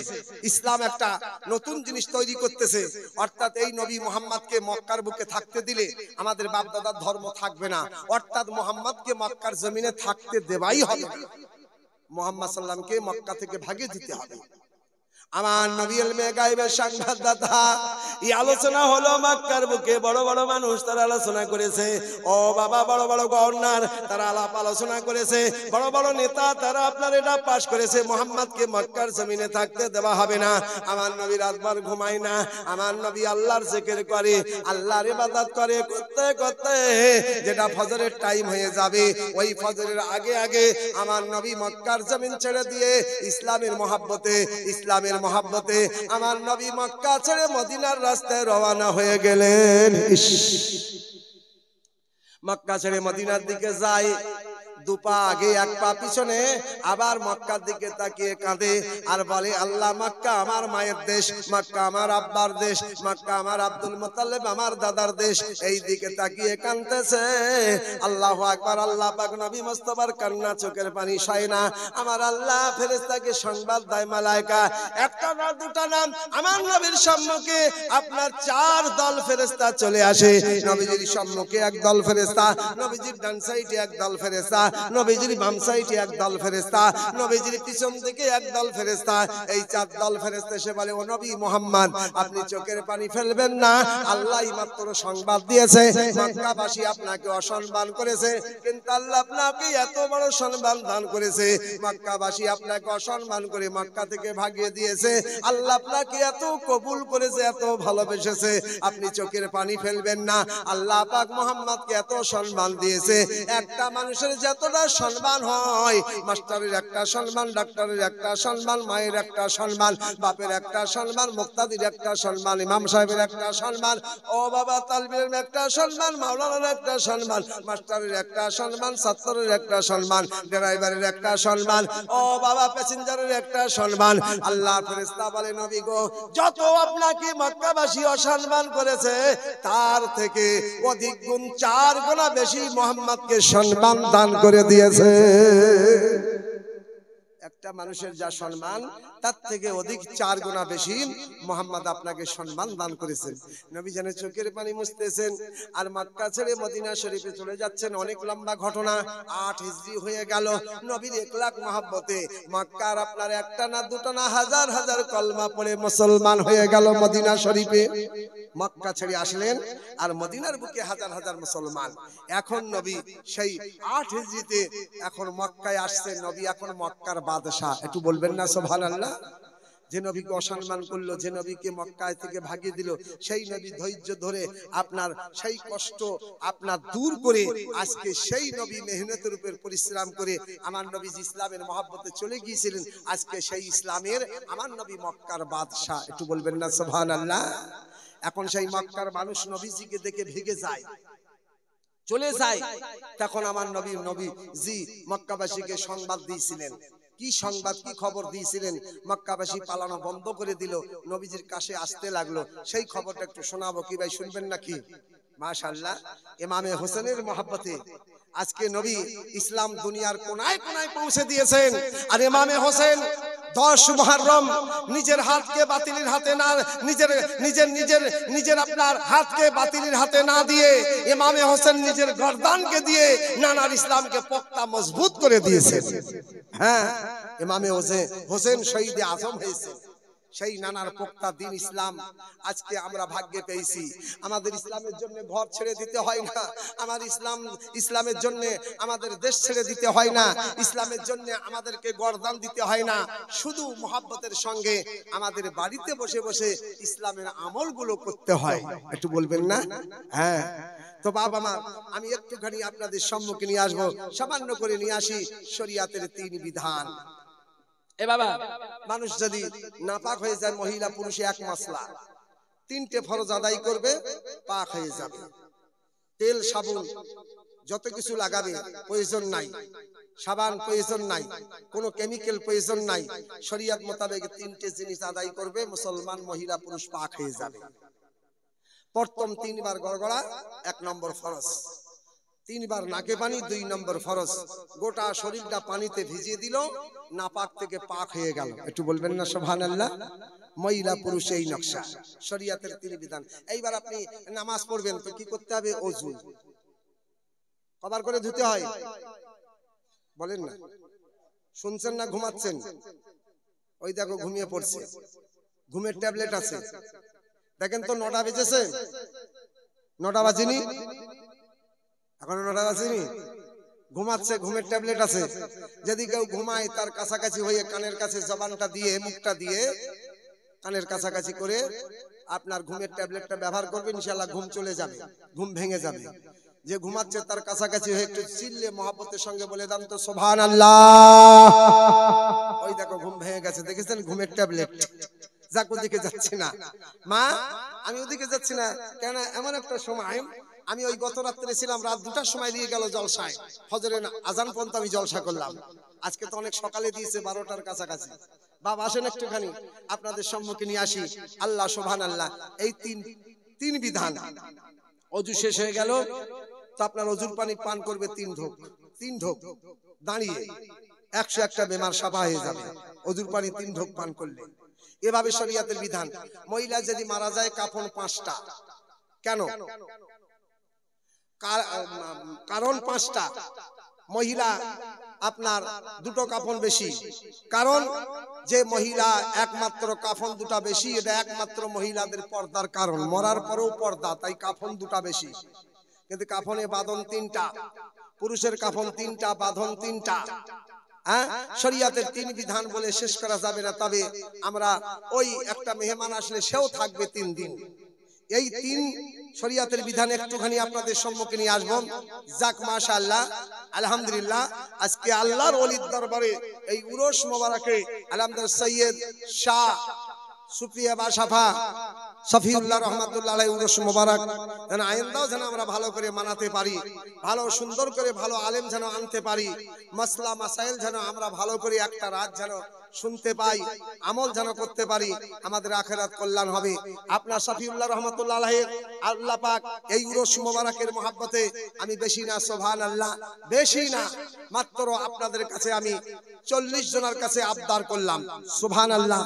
ইসলাম একটা নতুন জিনিস তৈরি করতেছে। অর্থাৎ এই নবী মুহাম্মাদকে মক্কার বুকে থাকতে দিলে আমাদের বাপ দাদার ধর্ম থাকবে না। অর্থাৎ মুহাম্মাদকে মক্কার জমিনে থাকতে দেওয়াই হবে না, মুহাম্মদ সাল্লামকে মক্কা থেকে ভাগিয়ে দিতে হবে। আমার নবী ইলমে গায়বের সংবাদদাতা, এই আলোচনা হলো মক্কার বুকে। বড় বড় মানুষ তারা আলোচনা করেছে। ও বাবা, বড় বড় গভর্নর তারা আলাপ আলোচনা করেছে। বড় বড় নেতা তারা আপনার এটা পাশ করেছে, মুহাম্মাদকে মক্কার জমিনে থাকতে দেওয়া হবে না। আমার নবী রাতভর ঘুমায় না, আমার নবী আল্লাহর জিকির করে, আল্লাহর ইবাদত করে। করতে করতে যেটা ফজরের টাইম হয়ে যাবে, ওই ফজরের আগে আগে আমার নবী মক্কার জমিন ছেড়ে দিয়ে ইসলামের মহব্বতে, ইসলামের মহব্বতে আমার নবী মক্কা ছেড়ে মদিনার রাস্তায় রওনা হয়ে গেলেন। মক্কা ছেড়ে মদিনার দিকে যায়, দুপা আগে এক পা পিছনে, আবার মক্কার দিকে তাকিয়ে কাঁদে আর বলে, আল্লাহ মক্কা আমার মায়ের দেশ, মক্কা আমার আব্বার দেশ, মক্কা আমার আব্দুল মুত্তালিব আমার দাদার দেশ। এই দিকে তাকিয়ে কাঁদতেছে। আল্লাহু আকবার। আল্লাহ পাক নবী মুস্তাফার কান্না চোখের পানি সয় না। আমার আল্লাহ ফেরেশতাকে সংবাদ দেয়, মালায়েকা একটা না দুটা না, আমার নবীর সম্মুখে আপনার 4 দল ফেরেশতা চলে আসে। নবীজির সম্মুখে এক দল ফেরেশতা, নবীজির ডান সাইডে এক দল ফেরেশতা, নবীজির বাম সাইডে এক দল ফেরেশতা, নবীজির পিছন দিকে এক দল ফেরেশতা। এই 4 দল ফেরেশতা এসে বলে, ও নবী মুহাম্মদ আপনি চোখের পানি ফেলবেন না, আল্লাহই মাত্র সংবাদ দিয়েছে মক্কাবাসী আপনাকে অসম্মান করেছে, কিন্তু আল্লাহ আপনাকে এত বড় সম্মান দান করেছে। মক্কাবাসী আপনাকে অসম্মান করে মক্কা থেকে ভাগিয়ে দিয়েছে, আল্লাহ আপনাকে এত কবুল করেছে, এত ভালোবেসেছে, আপনি চোখের পানি ফেলবেন না। আল্লাহ পাক মুহাম্মদকে এত সম্মান দিয়েছে। একটা মানুষের যতটা সম্মান হয়, মাস্টারের একটা সম্মান, ডাক্তারের একটা সম্মান, মায়ের একটা সম্মান, বাপের একটা সম্মান, মুক্তাদির একটা সম্মান, ইমাম সাহেবের একটা সম্মান, ও বাবা তালবির একটা সম্মান, মাওলানার একটা সম্মান, মাস্টারের একটা সম্মান, ছাত্রের একটা সম্মান, ড্রাইভারের একটা সম্মান, ও বাবা প্যাসেঞ্জারের একটা সম্মান। আল্লাহ ফেরেশতা বলে, নবী গো, যত আপনাকে মক্কাবাসী অসম্মান করেছে তার থেকে অধিক গুণ 4 গুণা বেশি মুহাম্মদকে সম্মান দান করে দিয়েছে। একটা একটা মানুষের যা সম্মান তার থেকে অধিক 4 গুণা বেশি মুহাম্মদ আপনাকে সম্মান দান করেছেন। নবী জানে চোখের পানি মুছতেছেন আর মক্কা ছেড়ে মদিনা শরীফে চলে যাচ্ছেন। অনেক লম্বা ঘটনা। 8 হিজরি হয়ে গেল। নবীর 1 লাখ মহব্বতে মক্কার আপনার একটা না দুটো না হাজার হাজার কলমা পড়ে মুসলমান হয়ে গেল মদিনা শরীফে। মক্কা ছেড়ে আসলেন আর মদিনার বুকে হাজার হাজার মুসলমান। এখন নবী সেই 8 হিজরিতে এখন মক্কায় আসছেন। নবী এখন মক্কার বাদশা। একটু বলবেন না সুবহানাল্লাহ। যে নবীকে অসম্মান করলো, যে নবীকে মক্কা থেকে ভাগিয়ে দিল, সেই নবী ধৈর্য ধরে আপনার সেই কষ্ট আপনার দূর করে আজকে সেই নবী মেহনতের উপর পরিশ্রম করে আমার নবী ইসলামের মহব্বতে চলে গিয়েছিলেন। আজকে সেই ইসলামের আমার নবী মক্কার বাদশা। একটু বলবেন না সুবহানাল্লাহ। এখন সেই মক্কার মানুষ নবীজিকে দেখে ভেগে যায়, চলে যায়। তখন আমার নবীজি মক্কাবাসীকে সংবাদ দিয়েছিলেন। কি সংবাদ, কি খবর দিয়েছিলেন? মক্কাবাসী পালানো বন্ধ করে দিল, নবীজির কাছে আসতে লাগলো। সেই খবরটা একটু শোনাবো কি ভাই, শুনবেন নাকি? মাশাআল্লাহ। ইমামে হোসেনের মহব্বতে আজকে নবী ইসলাম দুনিয়ার কোনায় কোনায় পৌঁছে দিয়েছেন। আর ইমামে হোসেন 10 মুহররম নিজের হাতকে বাতিলের হাতে না, নিজের আপনার হাতকে বাতিলের হাতে না দিয়ে ইমামে হোসেন নিজের গর্দানকে দিয়ে নানার ইসলামকে পোক্তা মজবুত করে দিয়েছেন। হ্যাঁ, ইমামে হোসেন শহীদে আজম হয়েছে। সেই নানার পোক্তা দিন ইসলাম আজকে আমরা ভাগ্যে পেয়েছি। আমাদের ইসলামের জন্য ঘর ছেড়ে দিতে হয় না, আমার ইসলামের জন্য আমাদের দেশ ছেড়ে দিতে হয় না, ইসলামের জন্য আমাদেরকে গর্দান দিতে হয় না। শুধু মহব্বতের সঙ্গে আমাদের বাড়িতে বসে বসে ইসলামের আমলগুলো করতে হয়। একটু বলবেন না? হ্যাঁ। তো বাবা মা, আমি একটুখানি আপনাদের সম্মুখে নিয়ে আসবো, সামান্য করে নিয়ে আসি শরিয়াতের 3 বিধান। এ বাবা, মানুষ যদি নাপাক হয়ে যায়, মহিলা পুরুষে এক মাসলা, 3টে ফরজ আদায় করবে, পাক হয়ে যাবে। তেল সাবান যত কিছু লাগাবে প্রয়োজন নাই, সাবান প্রয়োজন নাই, কোনো কেমিক্যাল প্রয়োজন নাই। শরিয়ত মোতাবেক 3টে জিনিস আদায় করবে, মুসলমান মহিলা পুরুষ পাক হয়ে যাবে। প্রথম 3 বার গড়গড়া 1 নম্বর ফরজ, 3 বার নাকে পানি 2 নম্বর ফরজ। গোটা শরীরটা পানিতে ভিজিয়ে দিল, নাপাক থেকে পাক হয়ে গেল। একটু বলবেন না সুবহানাল্লাহ। মহিলা পুরুষ এই নকশা, শরিয়াতের 3 বিধান। এইবার আপনি নামাজ পড়বেন তো কি করতে হবে? ওযু কবার করে ধুতে হয়? বলেন না, শুনছেন না ঘুমাচ্ছেন? ওই দেখো ঘুমিয়ে পড়ছে, ঘুমের ট্যাবলেট আছে। দেখেন তো 9টা বেজেছে, 9টা বাজেনি এখনো, 9টা বাজেনি, ঘুমাচ্ছে, ঘুমের ট্যাবলেট আছে। যদি কেউ ঘুমায় তার কাছাকাছি হয়ে কানের কাছে জবানটা দিয়ে, মুখটা দিয়ে কানের কাছাকাছি করে আপনার ঘুমের ট্যাবলেটটা ব্যবহার করবে, ইনশাআল্লাহ ঘুম চলে যাবে, ঘুম ভেঙে যাবে। যে ঘুমাচ্ছে তার কাছাকাছি হয়ে একটু চিল্লে মহব্বতের সঙ্গে বলে দাম তো সুবহানাল্লাহ। ওই দেখো ঘুম ভেঙে গেছে, দেখেছেন? ঘুমের ট্যাবলেট। যাক, ওদিকে যাচ্ছি না মা, আমি ওদিকে যাচ্ছি না। কেন? এমন একটা সময় আমি ওই গত রাত্রে ছিলাম, রাত 2টার সময় নিয়ে গেল জলসায়, ফজরের আজান পর্যন্ত আমি জলসা করলাম। আজকে তো অনেক সকালে দিয়েছে, 12টার কাছাকাছি। বাবা আসেন একটুখানি আপনাদের সম্মুখে নিয়ে আসি। আল্লাহ সুবহানাল্লাহ। এই 3 বিধান। অজু শেষ হয়ে গেল তো আপনার অজুর পানি পান করবে 3 ঢোক দাঁড়িয়ে, 101টা বেমার সাফা হয়ে যাবে অজুর পানি 3 ঢোক পান করলে। এভাবে শরিয়াতের বিধান। মহিলা যদি মারা যায় কাফন 5টা। কেন? কারণ 5টা। মহিলা আপনার 2টো কাফন বেশি। কারণ যে মহিলা একমাত্র কাফন 2টা বেশি, এটা একমাত্র মহিলাদের পর্দার কারণ। মরার পরেও পর্দা, তাই কাফন 2টা বেশি। কিন্তু কাফনে বাঁধন 3টা, পুরুষের কাফন 3টা, বাঁধন 3টা। হ্যাঁ, শরিয়াতের 3 বিধান বলে শেষ করা যাবে না। তবে আমরা ওই একটা মেহমান আসলে সেও থাকবে 3 দিন। এই 3 শরিয়াতের বিধান একটুখানি আপনাদের সম্মুখে নিয়ে আসব। যাক, মাশাআল্লাহ, আলহামদুলিল্লাহ। আজকে আল্লাহর ওলির দরবারে এই উরস মোবারকে আলহামদুলিল্লাহ সৈয়দ শাহ সুফিয়া বাশাফা সফিউল্লাহ রহমাতুল্লাহ আলাইহি উরস মোবারক যেন আইন্দাও যেন আমরা ভালো করে মানাতে পারি, ভালো সুন্দর করে ভালো আলেম যেন আনতে পারি, মাসলা মাসাইল যেন আমরা ভালো করে একটা রাত যেন শুনতে পাই, আমল যেন করতে পারি, আমাদের আখিরাত কল্যাণ হবে। আপনার শফিউল্লাহ রহমাতুল্লাহ আলাইহির আল্লাহ পাক এই উরস মোবারকের মহব্বতে আমি বেশি না, সুবহানাল্লাহ, বেশি না, মাত্র আপনাদের কাছে আমি 40 জনের কাছে আবদার করলাম, সুবহানাল্লাহ,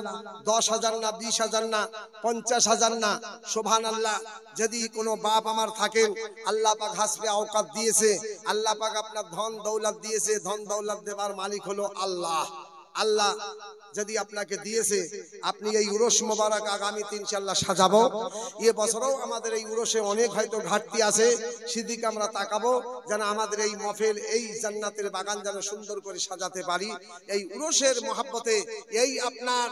10,000 না, 20,000 না, 50,000 না, সুবহানাল্লাহ। যদি কোনো বাপ আমার থাকেন, আল্লাহ পাক হাসবে আওকাত দিয়েছে, আল্লাহ পাক আপনার ধন দৌলত দিয়েছে, ধন দৌলত দেবার মালিক হলো আল্লাহ। আল্লাহ যদি আপনাকে দিয়েছে, আপনি এই উরস মোবারক আগামীতে ইনশাআল্লাহ সাজাবো। এই বছরও আমাদের এই উরসে অনেক হয়তো ঘাটতি আছে, সেদিকে আমরা তাকাবো যেন আমাদের এই মহফিল, এই জান্নাতের বাগান যেন সুন্দর করে সাজাতে পারি। এই উরসের মহব্বতে, এই আপনার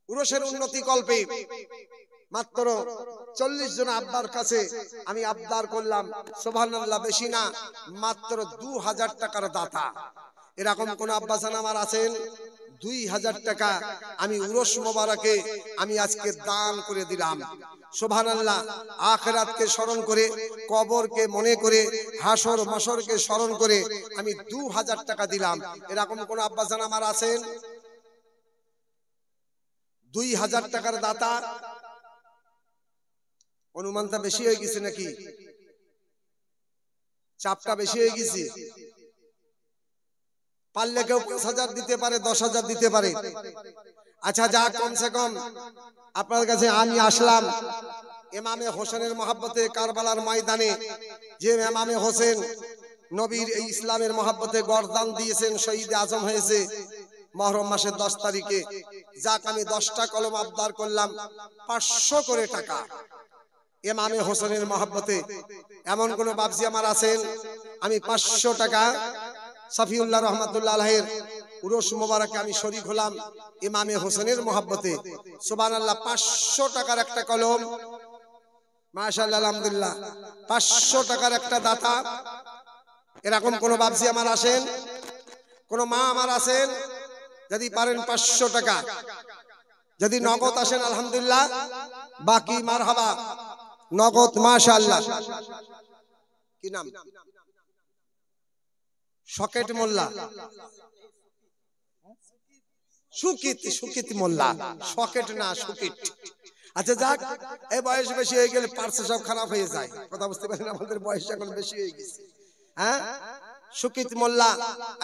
উরসের উন্নতি কল্পে মাত্র 40 জন আব্বার কাছে আমি আবদার করলাম, সুবহানাল্লাহ, বেশি না, মাত্র 2000 টাকার দাতা। এরকম কোন আব্বাসান আমার আছেন? 2000 টাকা আমি উরস মোবারকে আমি আজকে দান করে দিলাম, সুবহানাল্লাহ। আখিরাতকে স্মরণ করে, কবরকে মনে করে, হাসর মাসরকে স্মরণ করে আমি 2000 টাকা দিলাম। এরকম কোন আব্বাসান আমার আছেন? 2000 টাকার দাতা। অনুমানটা বেশি হয়ে গেছে নাকি? চাপটা বেশি হয়ে গেছে? পারলে কেউ 5,000 দিতে পারে, 10,000 দিতে পারে। আচ্ছা, যা কমসে কম আপনার কাছে আমি আসলাম ইমামে হোসেনের মহব্বতে, কারবালার ময়দানে যে ইমামে হোসেন নবীর এই ইসলামের মহব্বতে গর্দান দিয়েছেন, শহীদ আজম হয়েছে মুহররম মাসের 10 তারিখে। যাক, আমি 10টা কলম আবদার করলাম, 500 করে টাকা ইমামে হোসেনের মহব্বতে। এমন কোন বাপজি আমার আছেন? আমি 500 টাকা শফিউল্লাহ রহমাতুল্লাহ আলাইহির উরস মোবারকে আমি শরীক হলাম ইমামে হোসেনের মহব্বতে, সুবহানাল্লাহ। 500 টাকার একটা কলম, মাশাআল্লাহ, আলহামদুলিল্লাহ, 500 টাকার একটা দাতা। এরকম কোন বাপজি আমার আছেন? কোন মা আমার আছেন? যদি পারেন 500 টাকা, যদি নগদ আসেন আলহামদুলিল্লাহ, বাকি মারহাবা, নগদ, মাশাআল্লাহ। কি নাম? শকেট মোল্লা, সুকিত মোল্লা, শকেট না, সুকিত। আচ্ছা, যাক, এই বয়স বেশি হয়ে গেলে পার্সে সব খারাপ হয়ে যায়, কথা বুঝতে পারেন? আমাদের বয়স এখন বেশি হয়ে গেছে। হ্যাঁ, সুকিত মোল্লা,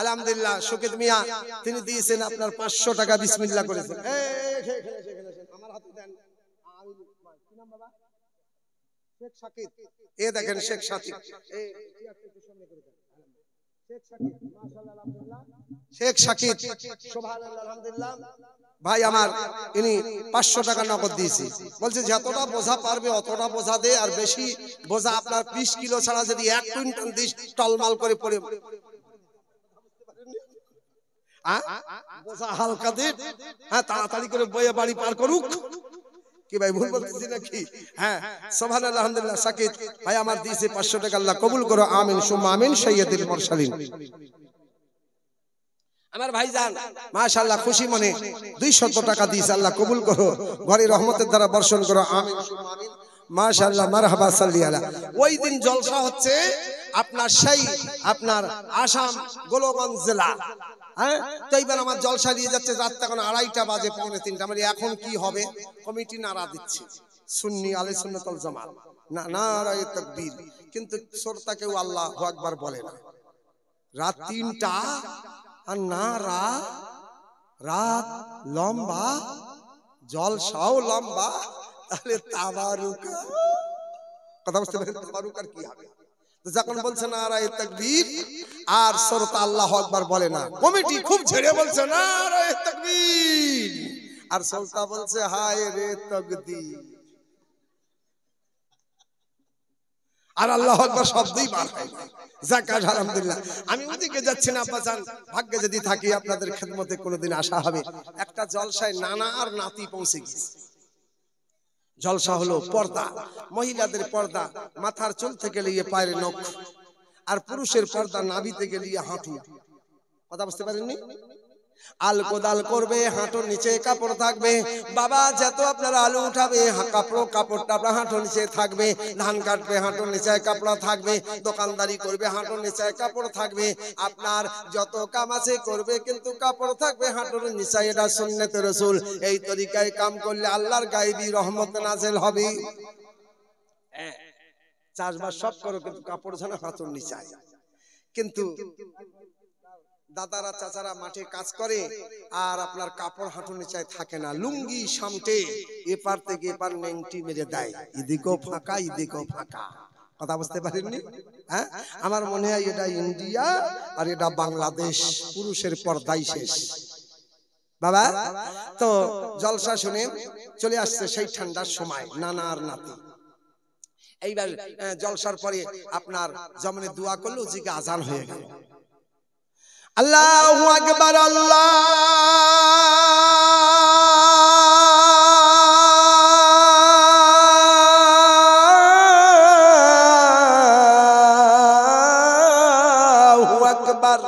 আলহামদুলিল্লাহ, সুকিত মিয়া, তিনি দিয়েছেন আপনার 500 টাকা, বিসমিল্লাহ করেছেন। আমার হাতে দেন। কি নাম বাবা? শেখ সাকিব। এ দেখেন শেখ সাকিব, শেখ সাকিব, সুবহানাল্লাহ, আলহামদুলিল্লাহ। ভাই আমার, ইনি 500 টাকা নগদ দিয়েছি। বলছে যতটা বোঝা পারবে অতটা বোঝা দে, আর বেশি বোঝা আপনার 20 কিলো ছাড়া যদি 1 কুইন্টাল দিস, টলমাল করে পড়ে। বোঝা হালকা দে, হ্যাঁ, তাড়াতাড়ি করে বয়ে বাড়ি পার করুক। কি ভাই, ভুল বলতেছি নাকি? হ্যাঁ, সুবহানাল্লাহ, আলহামদুলিল্লাহ। সাকিব ভাই আমার দিয়েছে 500 টাকা, আল্লাহ কবুল করো, আমিন সুম্মা আমিন। সাইয়্যিদুল মুরসালিন আমার ভাইজান, মাশাআল্লাহ, খুশি মনে 200 টাকা দিয়েছে, আল্লাহ কবুল করো, ঘরে রহমতের দ্বারা বর্ষণ করো, আমিন সুম্মা আমিন। মাশাআল্লাহ, মারহাবা, সাল্লি আলা। ওই দিন জলসা হচ্ছে আপনার সেই আপনার আসাম গোলগঞ্জ জেলা। হ্যাঁ, তো এইবার আমার জলসা নিয়ে যাচ্ছে, রাত এখন 2:30 বাজে, 2:45। আমার এখন কি হবে? কমিটি নারা দিচ্ছে, সুন্নি আলে সুন্নাত ওয়াল জামাত, না নারায়ে তাকবীর, কিন্তু শ্রোতা কেউ আল্লাহু আকবার বলে না। রাত 3টা আর নারা, রাত লম্বা, জলসাও লম্বা, তাহলে তাবারুকা, কথা বুঝতে পারেন? তাবারুকার কি হবে? যখন বলছে নারায়ে তাকবীর আর শ্রোতা আল্লাহু আকবার বলে না, কমিটি খুব ঝেড়ে বলছে নারায়ে তাকবীর, আর শ্রোতা বলছে হায় রে তাকদীর, আর আল্লাহু আকবার শব্দই বার হয় না। যাক, আলহামদুলিল্লাহ। আমি ওদিকে যাচ্ছি না, বাজান, ভাগ্যে যদি থাকি আপনাদের খেদমতে কোনোদিন আসা হবে। একটা জলসায় নানা আর নাতি পৌঁছে গেছে। জলসা হলো পর্দা, মহিলাদের পর্দা মাথার চুল থেকে লিয়ে পায়ের নখ, আর পুরুষের পর্দা নাভি থেকে লিয়ে হাঁটু, কথা বুঝতে পারেননি? আল কোদাল করবে, হাঁটুর নিচে কাপড় থাকবে। বাবা যত আপনার আলু উঠাবে কাপড়টা আপনার হাঁটুর নিচে থাকবে। ধান কাটবে, হাঁটুর নিচে কাপড় থাকবে। দোকানদারি করবে, হাঁটুর নিচে কাপড় থাকবে। আপনার যত কাম আছে করবে, কিন্তু কাপড় থাকবে হাঁটুর নিচে। এটা সুন্নতে রাসূল। এই তরিকায় কাম করলে আল্লাহর গায়বী রহমত নাযিল হবে। চাষবাস সব করো, কিন্তু কাপড় যেন হাঁটুর নিচে। কিন্তু দাদারা চাচারা মাঠে কাজ করে আর আপনার কাপড় হাঁটুর নিচে থাকে না, লুঙ্গি সামটে এপার থেকে এপার নেংটি মেরে দেয়, এদিকেও ফাঁকা এদিকেও ফাঁকা। কথা বুঝতে পারেননি? হ্যাঁ, আমার মনে হয় এটা ইন্ডিয়া আর এটা বাংলাদেশ, পুরুষের পর্দাই শেষ। বাবা তো জলসা শুনে চলে আসছে সেই ঠান্ডার সময়, নানা আর নাতি। এইবার জলসার পরে আপনার জমনে দোয়া করলো, জিকে আজান হয়ে গেল। আল্লাহু আকবার, আল্লাহু আকবার।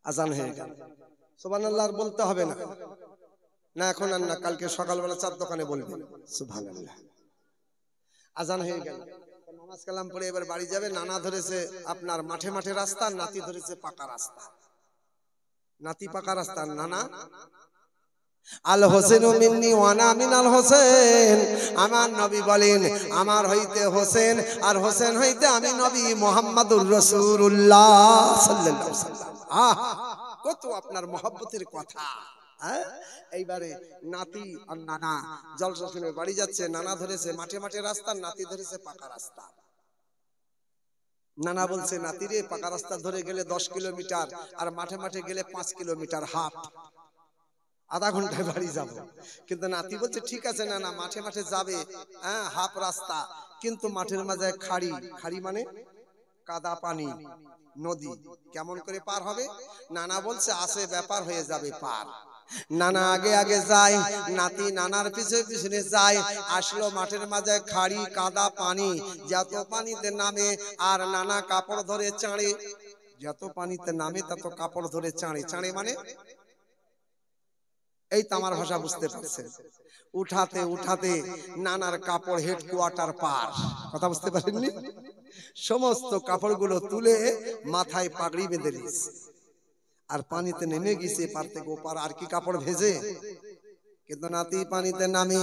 আজান হয়ে গেল। সুবহানাল্লাহ আর বলতে হবে না, না এখন আর না, কালকে সকালবেলা চার দোকানে বলবেন সুবহানাল্লাহ। আজান হয়ে গেল, নামাজ কালাম পড়ে এবার বাড়ি যাবে। নানা ধরেছে আপনার মাঠে মাঠে রাস্তা, নাতি ধরেছে পাকা রাস্তা। নাতি পাকা রাস্তা, নানা আল হোসেন মিন্নি ওয়ানা মিনাল হোসেন। আমার নবী বলেন, আমার হইতে হোসেন আর হোসেন হইতে আমি নবী মুহাম্মদুর রাসূলুল্লাহ সাল্লাল্লাহু আলাইহি ওয়াসাল্লাম। কত আপনার মহব্বতের কথা। এইবারে নাতি আর নানা জলসা শুনে বাড়ি যাচ্ছে। নানা ধরেছে মাঠে মাঠে রাস্তা, নাতি ধরেছে পাকা রাস্তা। নানা বলছে, নাতি রে, পাকা রাস্তা ধরে গেলে 10 কিলোমিটার, আর মাঠে মাঠে গেলে 5 কিলোমিটার, হাফ, আধা ঘন্টায় বাড়ি যাব। কিন্তু নাতি বলছে, ঠিক আছে নানা, মাঠে মাঠে যাবে, হ্যাঁ হাফ রাস্তা, কিন্তু মাঠের মাঝে খাড়ি, খাড়ি মানে কাদা পানি, নদী, কেমন করে পার হবে? নানা বলছে, আসে ব্যাপার হয়ে যাবে পার। নানা আগে আগে যায়, নাতি নানার পিছনে পিছনে যায়। আসলো মাঠের মাঝে খাড়ি, কাদা পানি, যত পানিতে নামে আর নানা কাপড় ধরে চাঁড়ে। যত পানিতে নামে তত কাপড় ধরে চাঁড়ে। চাঁড়ে মানে এই তো আমার ভাষা বুঝতে পারছেন। উঠাতে উঠাতে নানার কাপড় হেডকোয়ার্টার পার। কথা বুঝতে পারেননি? সমস্ত কাপড়গুলো তুলে মাথায় পাগড়ি বেঁধে দিয়েছে, আর পানিতে নেমে গেছে পার থেকে ওপার। আর কি কাপড় ভেজে? কিন্তু নাতি পানিতে নামে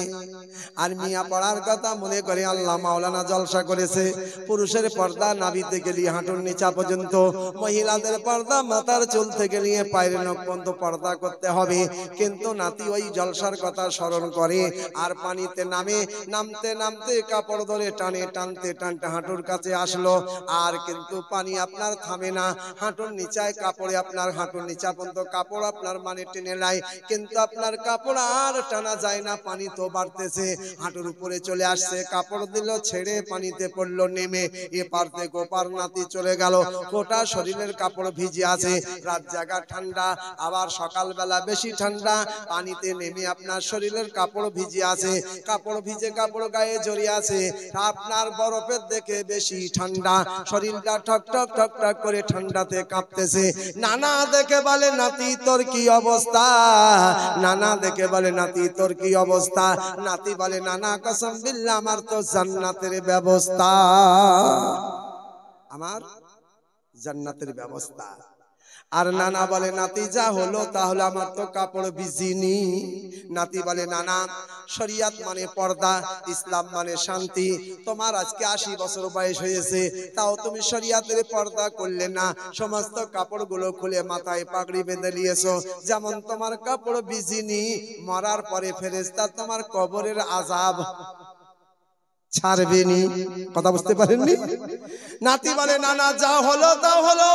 আর মিয়া পড়ার কথা মনে করে আল্লাহ মাওলানা জলসা করেছে। পুরুষের পর্দা নাভি থেকে নিয়ে হাঁটুর নিচা পর্যন্ত, মহিলাদের পর্দা মাথার চুল থেকে নিয়ে পায়ের নখ পর্যন্ত পর্দা করতে হবে। কিন্তু নাতি ওই জলসার কথা স্মরণ করে আর পানিতে নামে। নামতে নামতে কাপড় ধরে টানে, টানতে টানতে হাঁটুর কাছে আসলো। আর কিন্তু পানি আপনার থামে না, হাঁটুর নিচায় কাপড়ে আপনার হাঁটুর নিচা পর্যন্ত কাপড় আপনার মানে টেনে নেয়। কিন্তু আপনার কাপড় আর টানা যায় না, পানি তো বাড়তেছে, হাঁটুর উপরে চলে আসছে। কাপড় দিল ছেড়ে, পানিতে পড়লো নেমে, এপার থেকে ওপার নাতি চলে গেল। গোটা শরীরের কাপড় ভিজে আছে। রাত জাগা ঠান্ডা, আবার সকালবেলা বেশি ঠান্ডা। পানিতে নেমে আপনার শরীরের কাপড় ভিজে আছে, কাপড় ভিজে কাপড় গায়ে জড়িয়ে আছে। আপনার বরফের দেখে বেশি ঠান্ডা, শরীরটা ঠক ঠক ঠক ঠক করে ঠান্ডাতে কাঁপতেছে। নানা দেখে বলে, নাতি তোর কি অবস্থা? নানা দেখে বলে, নাতি তোর কি অবস্থা? নাতি বলে, নানা কসম বিল্লাহ, আমার তো জান্নাতের ব্যবস্থা, আমার জান্নাতের ব্যবস্থা। আর নানা বলে, নাতি যা হলো তাহলে আমার তো কাপড় ভিজিনি। নাতি বলে, নানা শরিয়ত মানে পর্দা, ইসলাম মানে শান্তি। তোমার আজকে 80 বছর বয়স হয়েছে, তাও তুমি শরিয়তের পর্দা করলে না। সমস্ত কাপড়গুলো খুলে মাথায় পাগড়ি বেঁধে নিয়েছো। যেমন তোমার কাপড় ভিজিনি, মরার পরে ফেরেশতা তোমার কবরের আযাব ছাড়বেনি। কথা বুঝতে পারেননি? নাতি বলে, নানা যা হলো তা হলো,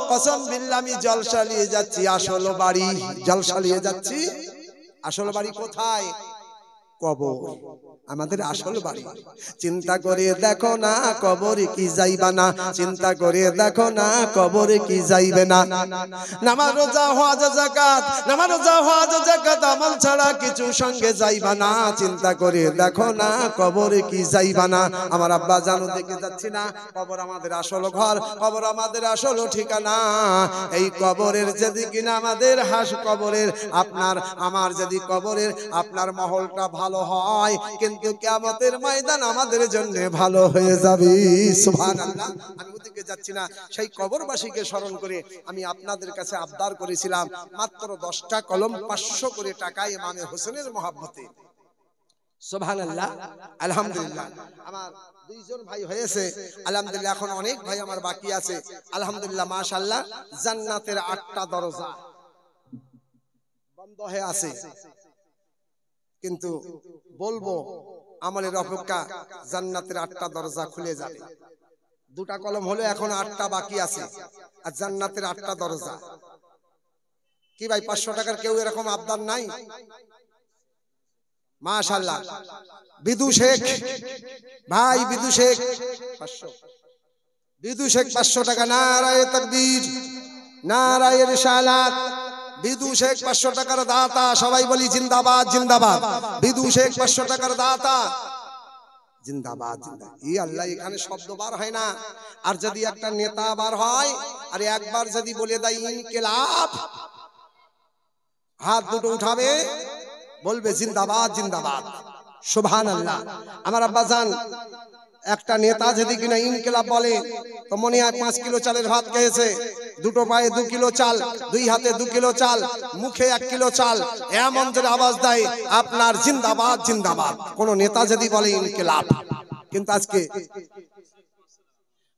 কসম বিল্লাহ আমি জলসা নিয়ে যাচ্ছি আসল বাড়ি। জলসা নিয়ে যাচ্ছি, আসল বাড়ি কোথায়? কবর আমাদের আসল বাড়ি। চিন্তা করে দেখো না কবরে কি যাইবা না, চিন্তা করে দেখো না কবরে কি যাইবে না। নামাজ রোজা হজ যাকাত, নামাজ রোজা হজ যাকাত আমল ছাড়া কিছু সঙ্গে যাইবা না, চিন্তা করে দেখো না কবরে কি যাইবা না। আমার আব্বা জানো দেখে যাচ্ছি না, কবর আমাদের আসল ঘর, কবর আমাদের আসল ঠিকানা। এই কবরের যদি কিনা আমাদের কবরের আপনার আমার যদি কবরের আপনার মহলটা ভালো হয়, কিন্তু কিয়ামতের ময়দান আমাদের জন্য ভালো হয়ে যাবে। সুবহানাল্লাহ। আমি ওদিকে যাচ্ছি না, সেই কবরবাসীকে স্মরণ করে আমি আপনাদের কাছে আবদার করেছিলাম মাত্র 10টা কলম 500 করে টাকা ইমামে হোসেনের মহব্বতে। সুবহানাল্লাহ। আলহামদুলিল্লাহ আমার 2 জন ভাই হয়েছে, আলহামদুলিল্লাহ এখন অনেক ভাই আমার বাকি আছে। আলহামদুলিল্লাহ মাশাআল্লাহ জান্নাতের 8টা দরজা বন্ধ হয়ে আছে, কিন্তু বলবো আমলের অপেক্ষা জান্নাতের 8টা দরজা খুলে যাবে। 2টা কলম হলো এখন 8টা বাকি আছে, আর জান্নাতের 8টা দরজা। কি ভাই 500 টাকার কেউ এরকম আবদার নাই? মাশাআল্লাহ। বিদু শেখ ভাই, বিদু শেখ 500, বিদু শেখ 500 টাকা। নারায়ে তাকবীর, নারায়ে রিসালাত। বিদু শেখ 500 টাকার দাতা, সবাই বলি জিন্দাবাদ জিন্দাবাদ। বিদু শেখ 500 টাকার দাতা, জিন্দাবাদ জিন্দাবাদ। ই আল্লাহ, এখানে শব্দ বার হয় না, আর যদি একটা নেতা বার হয় আর একবার যদি বলে দেয় ইনকিলাব, হাত দুটো উঠাবে, বলবে জিন্দাবাদ জিন্দাবাদ। সুবহানাল্লাহ। আমার আব্বা জান একটা নেতা যদি কিনা ইনকিলাব বলে তো মনে হয় 5 কিলো চালের ভাত খেয়েছে, দুটো পায়ে 2 কিলো চাল, 2 হাতে 2 কিলো চাল, মুখে 1 কিলো চাল, এমন যদি আওয়াজ দেয় আপনার জিন্দাবাদ জিন্দাবাদ কোন নেতা যদি বলে ইনকিলাব। কিন্তু আজকে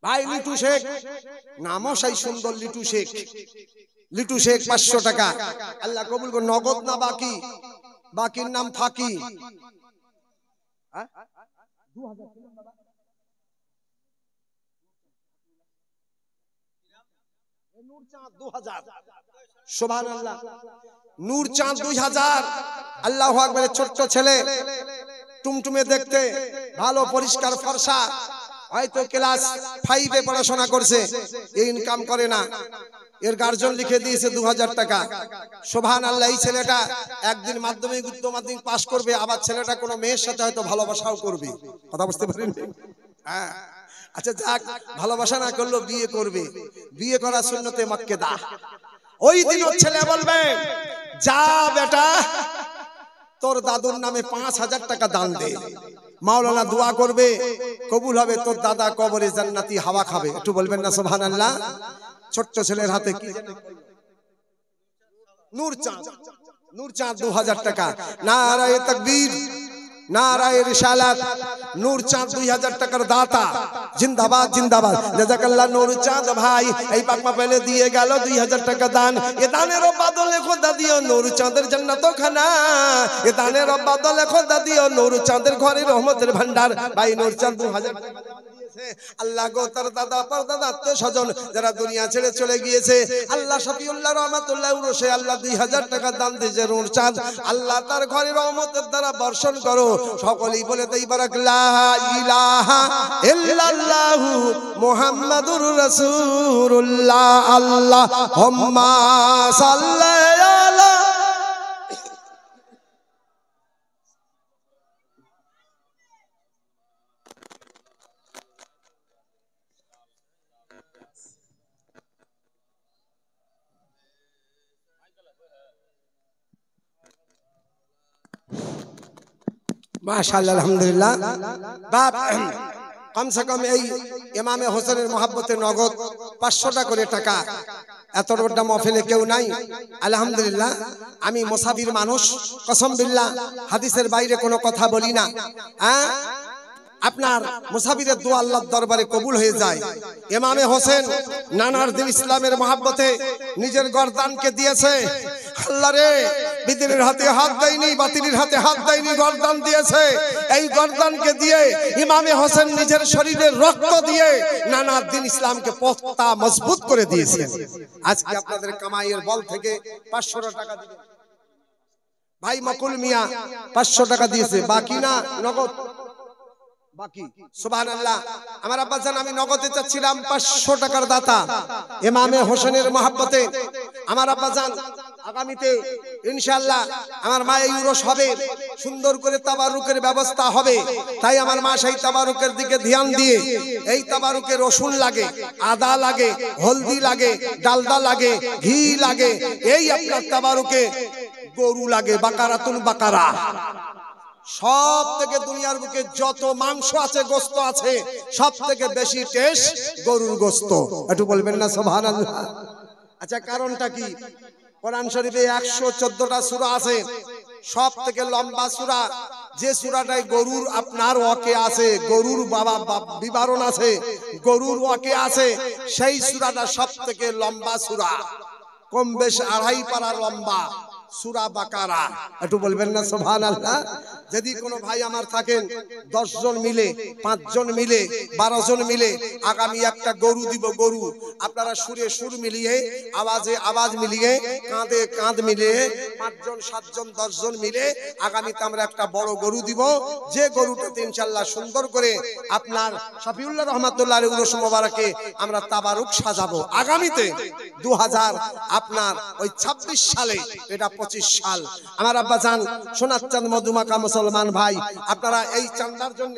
ভাই লিটু শেখ, নামও সেই সুন্দর লিটু শেখ, লিটু শেখ 500 টাকা। আল্লাহ কবুল করুন। নগদ না বাকি? বাকির নাম ফাঁকি। নূরচাঁদ 2000। সুবহানাল্লাহ। নূরচাঁদ 2000। আল্লাহু আকবার। ছোট্ট ছেলে, টুমটুমে দেখতে, ভালো পরিষ্কার ফর্সা, হয়তো ক্লাস 5 এ পড়াশোনা করছে, এই ইনকাম করে না, এর গার্জিয়ান লিখে দিয়েছে 2000 টাকা। সুবহানাল্লাহ। এই ছেলেটা একদিন মাধ্যমিক উচ্চ মাধ্যমিক পাস করবে, আবার ছেলেটা কোনো মেয়ের সাথে হয়তো ভালোবাসাও করবে। কথা বুঝতে পারেন? হ্যাঁ, আচ্ছা যাক, ভালোবাসা না করলেও বিয়ে করবে, বিয়ে করা সুন্নতে মাক্কেদা। ওই দিন ওর ছেলে বলবে, যা বেটা তোর দাদুর নামে 5000 টাকা দান দে, মাওলানা দোয়া করবে, কবুল হবে, তোর দাদা কবরে জান্নাতি হাওয়া খাবে। একটু বলবেন না সুবহানাল্লাহ? ছোট্ট ছেলের হাতে কি? নূরচাঁদ। নূরচাঁদ 2000 টাকা। নারায়ে তাকবীর, নারায়ে রিসালাত। নূরচাঁদ 2000 টাকার দাতা, জিন্দাবাদ জিন্দাবাদ। জাযাকাল্লাহ নূরচাঁদ ভাই, এই পাকমা পেলে দিয়ে গেল 2000 টাকা দান। এ দানের বদলে খোদা দিও নূরচাঁদের জান্নাত খানা, এ দানের বদলে খোদা দিও নূরচাঁদের ঘরে রহমতের ভান্ডার। ভাই নূরচাঁদ 2000 টাকা আল্লাহ গো তার দাদা পরদাদা আত্মীয় স্বজন যারা দুনিয়া ছেড়ে চলে গিয়েছে, আল্লাহ শফিউল্লাহ রহমাতুল্লাহ উরসে আল্লাহ 2000 টাকা দান দিয়েছে নূরচাঁদ। আল্লাহ তার ঘরে রহমতের দ্বারা বর্ষণ করো। সকলেই বলে দেই বারাক লা ইলাহা ইল্লাল্লাহু মুহাম্মাদুর রাসূলুল্লাহ। আল্লাহুম্মা সাল্লি আলা। মাশাআল্লাহ আলহামদুলিল্লাহ। বাপ কমসে কম এই ইমামে হোসেনের মহব্বতে নগদ 500টা করে টাকা। এত বড় মাহফিলে কেউ নাই আলহামদুলিল্লাহ। আমি মুসাফির মানুষ, কসম বিল্লাহ হাদিসের বাইরে কোনো কথা বলি না। হ্যাঁ, আপনার মুসাফিরের দোয়া আল্লাহর দরবারে কবুল হয়ে যায়। ইমামে হোসেন নানার দিন ইসলামের মহব্বতে নিজের গর্দানকে দিয়েছে। আল্লাহ রে, বিদিনের হাতে হাত দেয়নি, বাতিলের হাতে হাত দেয়নি, গর্দান দিয়েছে। এই গর্দানকে দিয়ে ইমামে হোসেন নিজের শরীরের রক্ত দিয়ে নানার দিন ইসলামকে পোক্তা মজবুত করে দিয়েছেন। আজকে আপনাদের কামাইয়ের বল থেকে 500 টাকা দিবেন। ভাই মকুল মিয়া 500 টাকা দিয়েছে, বাকি না নগদ বাকি। সুবহানাল্লাহ। আমার আব্বা জান আমি নগদে চাচ্ছিলাম 500 টাকার দাতা ইমামে হোসেনের মহব্বতে। আমার আব্বা জান আগামীতে ইনশাআল্লাহ আমার মা এই উরস হবে, সুন্দর করে তাবারুকের ব্যবস্থা হবে। তাই আমার মা সেই তাবারুকের দিকে ধ্যান দিয়ে, এই তাবারুকে রসুন লাগে, আদা লাগে, হলদি লাগে, ডালডা লাগে, ঘি লাগে, এই আপনার তাবারুকে গরু লাগে, বাকারাতুল বাকারা। সব থেকে দুনিয়ার বুকে যত মাংস আছে, গোস্ত আছে, সব থেকে বেশি টেস্ট গরুর গোস্ত। একটু বলবেন না সুবহানাল্লাহ? আচ্ছা কারণটা কি? কোরআন শরীফে 114টা সূরা আছে, সব থেকে লম্বা সূরা যে সূরাটায় গরুর আপনার ওয়াকে আছে, গরুর বাবা বিবরণ আছে, গরুর ওয়াকে আছে, সেই সূরাটা সব থেকে লম্বা সূরা, কম বেশ 2.5 পারা লম্বা সূরা বাকারা। একটু বলবেন না সুবহানাল্লাহ? যদি কোনো ভাই আমার থাকেন 10 জন মিলে, 5 জন মিলে, 12 জন মিলে আগামী একটা গরু দিব, গরু আপনারা সুরে সুর মিলিয়ে, আওয়াজে আওয়াজ মিলিয়ে, কাঁধে কাঁধ মিলিয়ে 5 জন 7 জন 10 জন মিলে আগামীতে আমরা একটা বড় গরু দিব, যে গরুটাতে ইনশাআল্লাহ সুন্দর করে আপনার শফিউল্লাহ রহমাতুল্লাহ আলাইহি উরস মোবারকে আমরা তাবারুক সাজাবো আগামীতে 2000 আপনার ওই 26 সালে, এটা 25 সাল। আমার আব্বা জান সোনার চাঁদ মধুমাখা মুসলমান ভাই, আপনারা এই চান্দার জন্য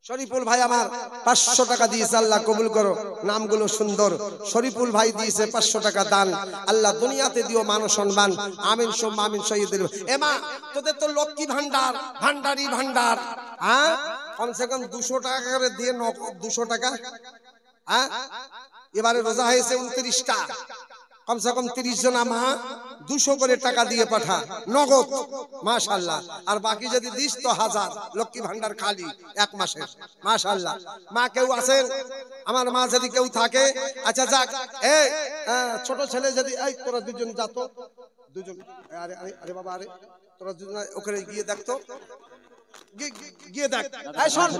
শরীফুল ভাই আমার 500 টাকা দিয়েছে, আল্লাহ কবুল করো, নামগুলো সুন্দর। শরীফুল ভাই দিয়েছে 500 টাকা দান, আল্লাহ দুনিয়াতে দিও মান সম্মান, আমিন সুম্মা আমিন। শহীদের এমা তোদের তো লক্ষ্মী ভান্ডার, ভান্ডারি ভান্ডার, হ্যাঁ কমসে কম 200 টাকা করে দিয়ে, 200 টাকা, হ্যাঁ এবারে রোজা হয়েছে 29টা, কমসে কম 30 জন মা 200 করে টাকা দিয়ে পাঠা নগদ, মাশাআল্লাহ। আর বাকি যদি দিস তো 1000 লক্ষ্মী ভান্ডার খালি 1 মাসে, মাশাআল্লাহ। মা কেউ আছেন আমার মা যদি কেউ থাকে, আচ্ছা যাক, এই ছোট ছেলে যদি, এই তোরা দুজন যা তো, দুজন, আরে আরে আরে বাবা, আরে তোরা দুজন ওখানে গিয়ে দেখতো, গিয়ে দেখ, এই শোন